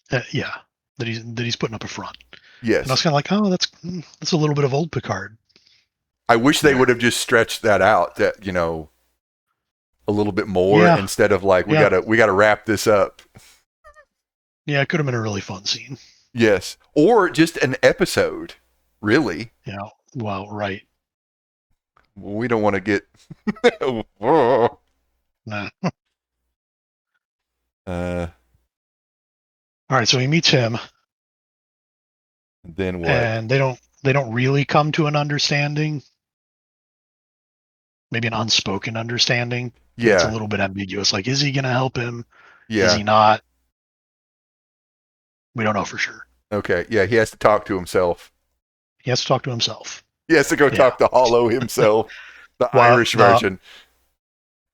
That he's putting up a front. Yes. And I was kind of like, oh, that's a little bit of old Picard. I wish they would have just stretched that out, that, a little bit more instead of like, we gotta wrap this up. Yeah, it could have been a really fun scene. Yes. Or just an episode, really. Yeah. Well, right. We don't want to get Nah. All right, so he meets him. Then what? And they don't really come to an understanding. Maybe an unspoken understanding. Yeah. It's a little bit ambiguous. Like, is he going to help him? Yeah. Is he not? We don't know for sure. Okay. Yeah, he has to talk to himself. He has to talk to himself. He has to go talk to Hollow himself, the Irish version.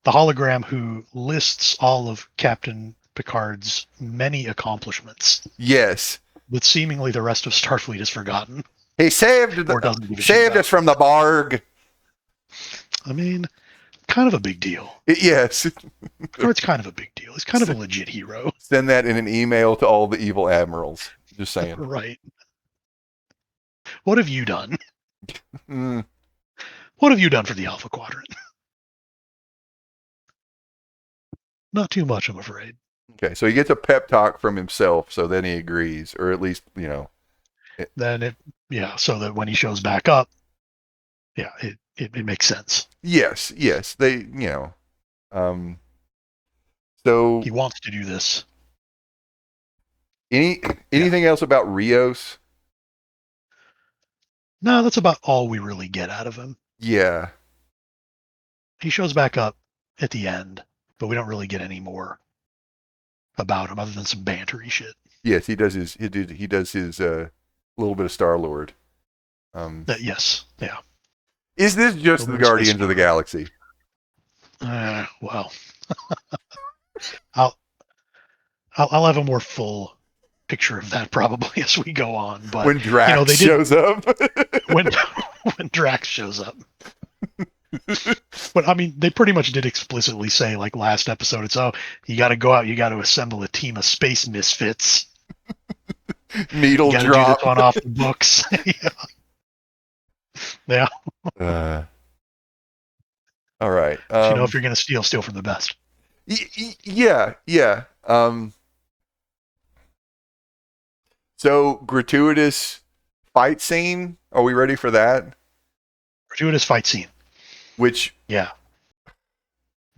The hologram who lists all of Captain Picard's many accomplishments. Yes. That seemingly the rest of Starfleet has forgotten. He saved us from the Borg. I mean, kind of a big deal. Yes. Or it's kind of a big deal. He's kind of a legit hero. Send that in an email to all the evil admirals. Just saying. Right. What have you done? Mm. What have you done for the Alpha Quadrant? Not too much, I'm afraid. Okay, so he gets a pep talk from himself, so then he agrees, or at least, you know. So that when he shows back up, it makes sense. Yes, they, so He wants to do this. anything else about Rios? No, that's about all we really get out of him. Yeah. He shows back up at the end, but we don't really get any more about him other than some bantery shit. Yes, he does his little bit of Star-Lord. Yes, yeah. Is this just the Guardians of the Galaxy? Well, I'll have a more full picture of that probably as we go on. But when Drax shows up, when Drax shows up. But I mean, they pretty much did explicitly say, like last episode, it's you got to go out, you got to assemble a team of space misfits. Needle you drop. Do this one off the books. Yeah. All right. If you're going to steal from the best. Yeah. So gratuitous fight scene. Are we ready for that? Gratuitous fight scene. The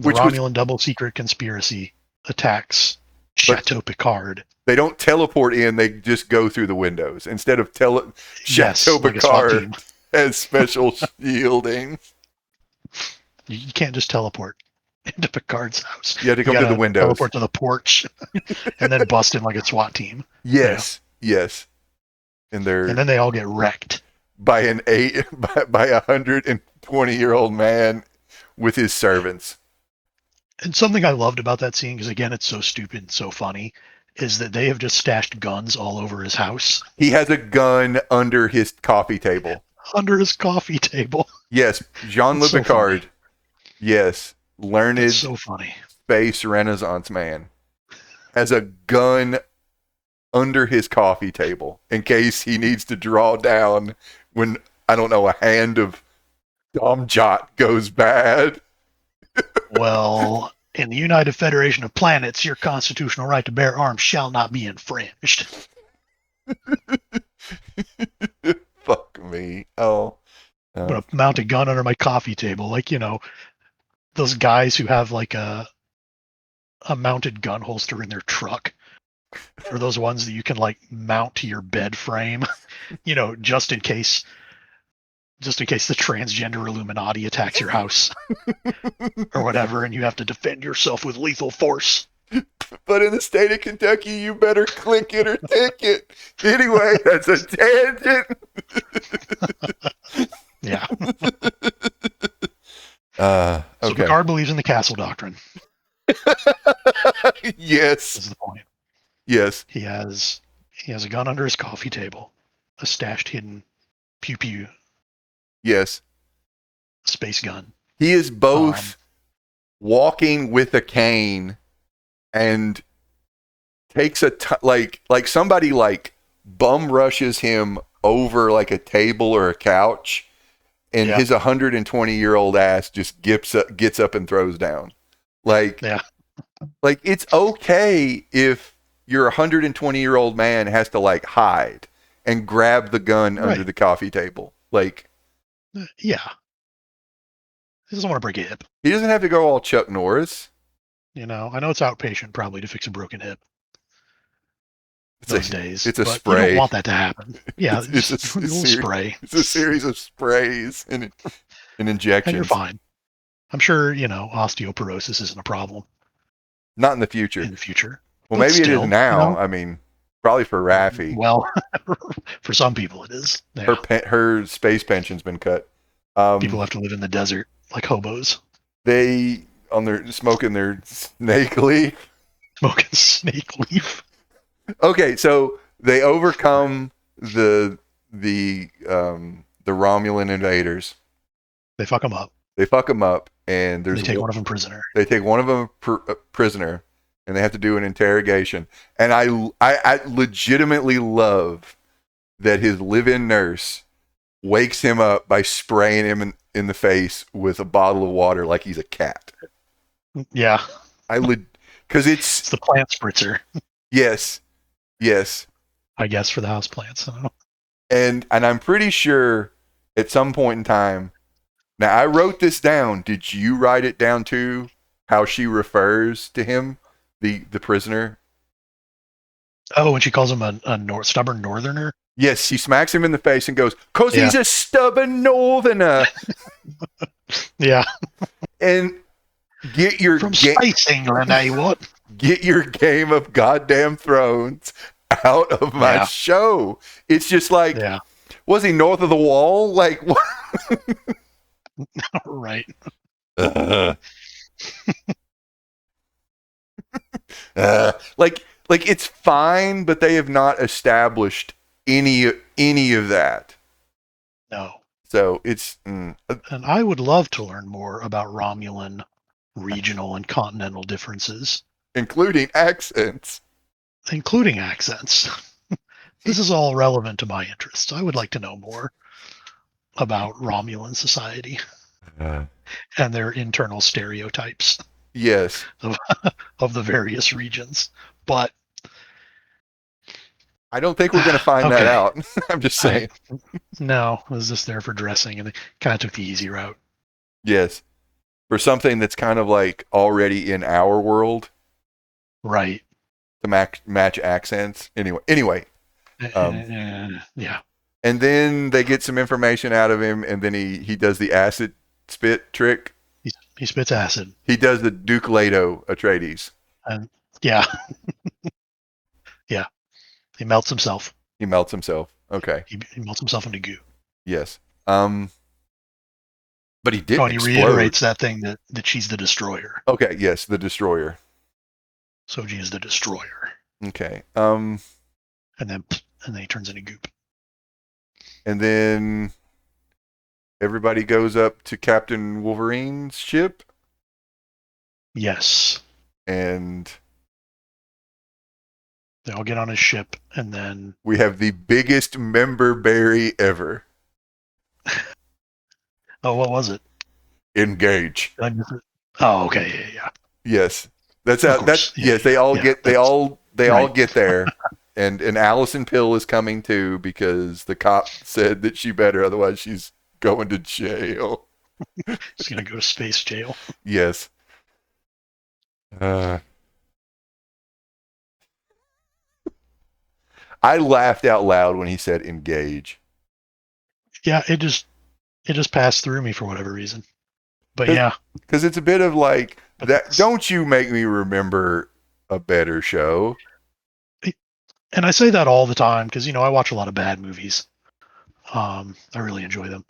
Romulan double secret conspiracy attacks Chateau Picard. They don't teleport in; they just go through the windows instead of Chateau Picard has special shielding. You can't just teleport into Picard's house. You have to come through the windows. Teleport to the porch, and then bust in like a SWAT team. Yes. And then they all get wrecked by a 120-year-old man with his servants. And something I loved about that scene, because again, it's so stupid and so funny, is that they have just stashed guns all over his house. He has a gun under his coffee table. Yes, Jean-Luc Picard. Funny. Yes, learned, so funny space Renaissance man has a gun under his coffee table in case he needs to draw down when, I don't know, a hand of Dom Jot goes bad. Well, in the United Federation of Planets, your constitutional right to bear arms shall not be infringed. Fuck me. Oh. I'm going to mount a gun under my coffee table. Like, those guys who have like a mounted gun holster in their truck. Or those ones that you can like mount to your bed frame, just in case the transgender Illuminati attacks your house or whatever, and you have to defend yourself with lethal force. But in the state of Kentucky, you better click it or tick it. Anyway, that's a tangent. Yeah. Okay. So Picard believes in the castle doctrine. Yes. This is the point. Yes. He has a gun under his coffee table, a stashed hidden pew pew. Yes. Space gun. He is both walking with a cane and takes like somebody like bum rushes him over like a table or a couch, and his 120-year-old ass just gets up and throws down. Like it's okay if your 120-year-old man has to like hide and grab the gun under the coffee table. Like, he doesn't want to break a hip. He doesn't have to go all Chuck Norris. I know it's outpatient probably to fix a broken hip. Those days. It's a but spray. You don't want that to happen. Yeah, it's a spray. It's a series of sprays and injections. And you're fine. I'm sure, osteoporosis isn't a problem. Not in the future. Well, maybe it is now. I mean, probably for Raffi. Well, for some people it is. Yeah. Her space pension's been cut. People have to live in the desert like hobos. They smoking their snake leaf. Smoking snake leaf. Okay, so they overcome the Romulan invaders. They fuck them up. They fuck him up, and They take one of them prisoner. they take one of them prisoner, and they have to do an interrogation. And I legitimately love that his live-in nurse wakes him up by spraying him in the face with a bottle of water like he's a cat. Yeah. Because it's the plant spritzer. Yes. I guess for the house plants. And I'm pretty sure at some point in time. Now I wrote this down. Did you write it down too? How she refers to him, the prisoner. Oh, when she calls him a stubborn northerner. Yes, she smacks him in the face and goes, "'Cause he's a stubborn northerner." Yeah. And get your from Space England, what? Get your Game of Goddamn Thrones out of my show. It's just like, was he north of the wall? Like what? Right. Like it's fine, but they have not established any of that. No. So it's and I would love to learn more about Romulan regional and continental differences, including accents. This is all relevant to my interests. I would like to know more about Romulan society and their internal stereotypes. Yes. Of the various regions. But I don't think we're going to find that out. I'm just saying. No, it was just there for dressing, and they kind of took the easy route. Yes. For something that's kind of like already in our world. Right. To match accents. Anyway. Yeah. And then they get some information out of him, and then he does the acid spit trick. He spits acid. He does the Duke Leto Atreides. And yeah. Yeah. He melts himself. Okay. He melts himself into goo. Yes. But he didn't. And he reiterates that thing that she's the destroyer. Okay. Yes, the destroyer. Soji is the destroyer. Okay. And then he turns into goop. And then everybody goes up to Captain Wolverine's ship. Yes. And they all get on his ship, and then we have the biggest member berry ever. Oh, what was it? Engage. Oh, okay, yeah. Yes, that's how. Yes, they all get there, and Allison Pill is coming too because the cop said that she better, otherwise she's going to jail. She's gonna go to space jail. Yes. I laughed out loud when he said engage. Yeah, it just passed through me for whatever reason. But yeah. Because it's a bit of like, that. Don't you make me remember a better show. And I say that all the time because, I watch a lot of bad movies. I really enjoy them.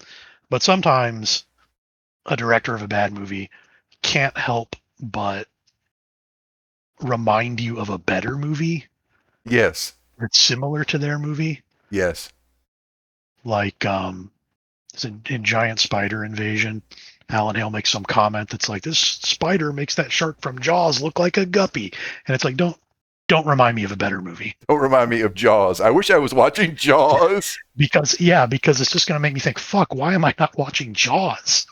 But sometimes a director of a bad movie can't help but remind you of a better movie. Yes. That's similar to their movie. Yes. Like in Giant Spider Invasion, Alan Hale makes some comment that's like, this spider makes that shark from Jaws look like a guppy. And it's like, don't remind me of a better movie. Don't remind me of Jaws. I wish I was watching Jaws. because it's just going to make me think, fuck, why am I not watching Jaws?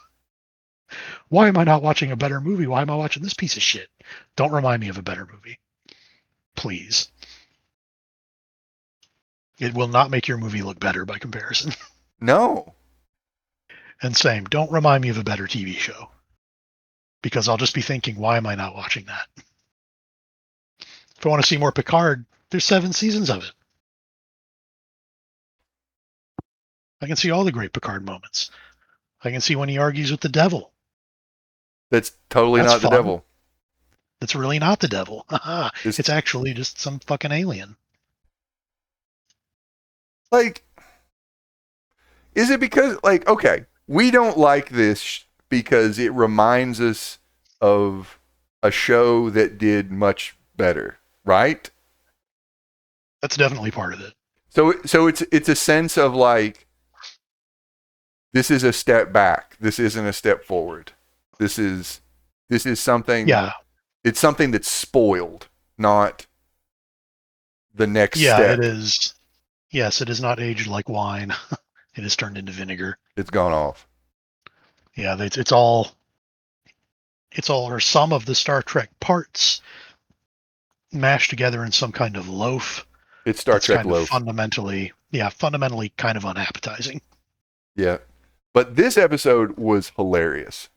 Why am I not watching a better movie? Why am I watching this piece of shit? Don't remind me of a better movie. Please. It will not make your movie look better by comparison. No. And same, don't remind me of a better TV show. Because I'll just be thinking, why am I not watching that? If I want to see more Picard, there's 7 seasons of it. I can see all the great Picard moments. I can see when he argues with the devil. That's totally not the devil. That's really not the devil. It's actually just some fucking alien. Like, is it because, like, okay, we don't like this because it reminds us of a show that did much better, right? That's definitely part of it. So it's a sense of like, this is a step back. This isn't a step forward. This is something. Yeah. It's something that's spoiled, not the next step. It is. Yes, it is not aged like wine. It is turned into vinegar. It's gone off. Yeah, it's all or some of the Star Trek parts mashed together in some kind of loaf. It's Star Trek kind loaf. Of fundamentally kind of unappetizing. Yeah. But this episode was hilarious.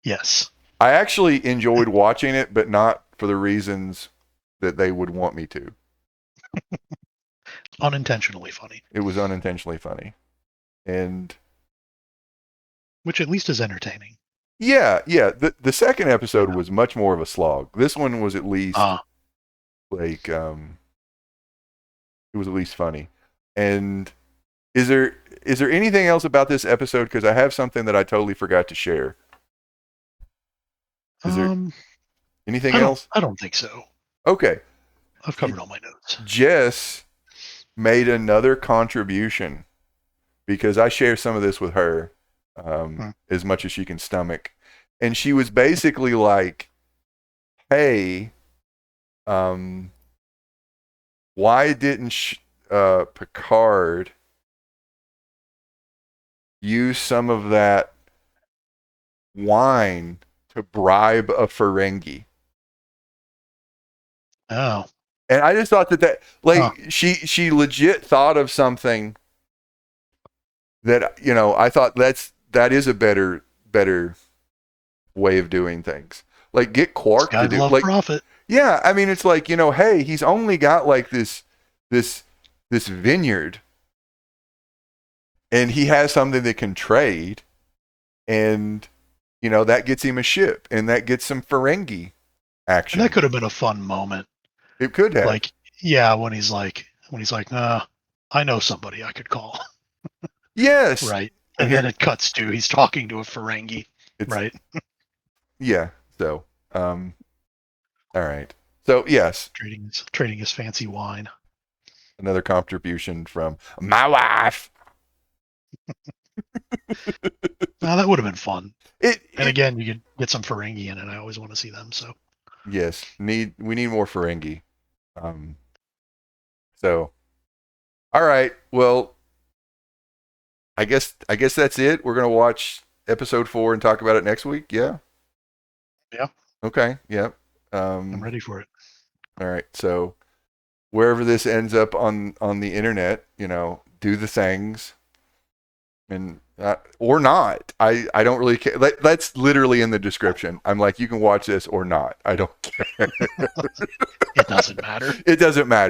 Yes. I actually enjoyed watching it, but not for the reasons that they would want me to. Unintentionally funny. It was unintentionally funny. And which at least is entertaining. Yeah. The second episode was much more of a slog. This one was at least it was at least funny. And is there anything else about this episode? Because I have something that I totally forgot to share. Is there anything else? I don't think so. Okay. I've covered all my notes. Jess made another contribution because I share some of this with her as much as she can stomach. And she was basically like, hey, why didn't Picard use some of that wine to bribe a Ferengi? Oh. And I just thought she legit thought of something that, I thought that is a better way of doing things. Like get Quark to do profit. Yeah, I mean it's like, hey, he's only got like this vineyard and he has something that can trade and that gets him a ship and that gets some Ferengi action. And that could have been a fun moment. It could have. Like, yeah, when he's like, I know somebody I could call. Yes. Right. And then it cuts to he's talking to a Ferengi. Right. Yeah. So, all right. So, yes. Trading his fancy wine. Another contribution from my wife. Now that would have been fun. Again, you could get some Ferengi in it. I always want to see them. So. Yes. We need more Ferengi. So, all right. Well, I guess that's it. We're gonna watch episode 4 and talk about it next week. Yeah. Yeah. Okay. Yep. I'm ready for it. All right. So, wherever this ends up on the internet, do the things, and or not. I don't really care. That's literally in the description. I'm like, you can watch this or not. I don't care. It doesn't matter. It doesn't matter.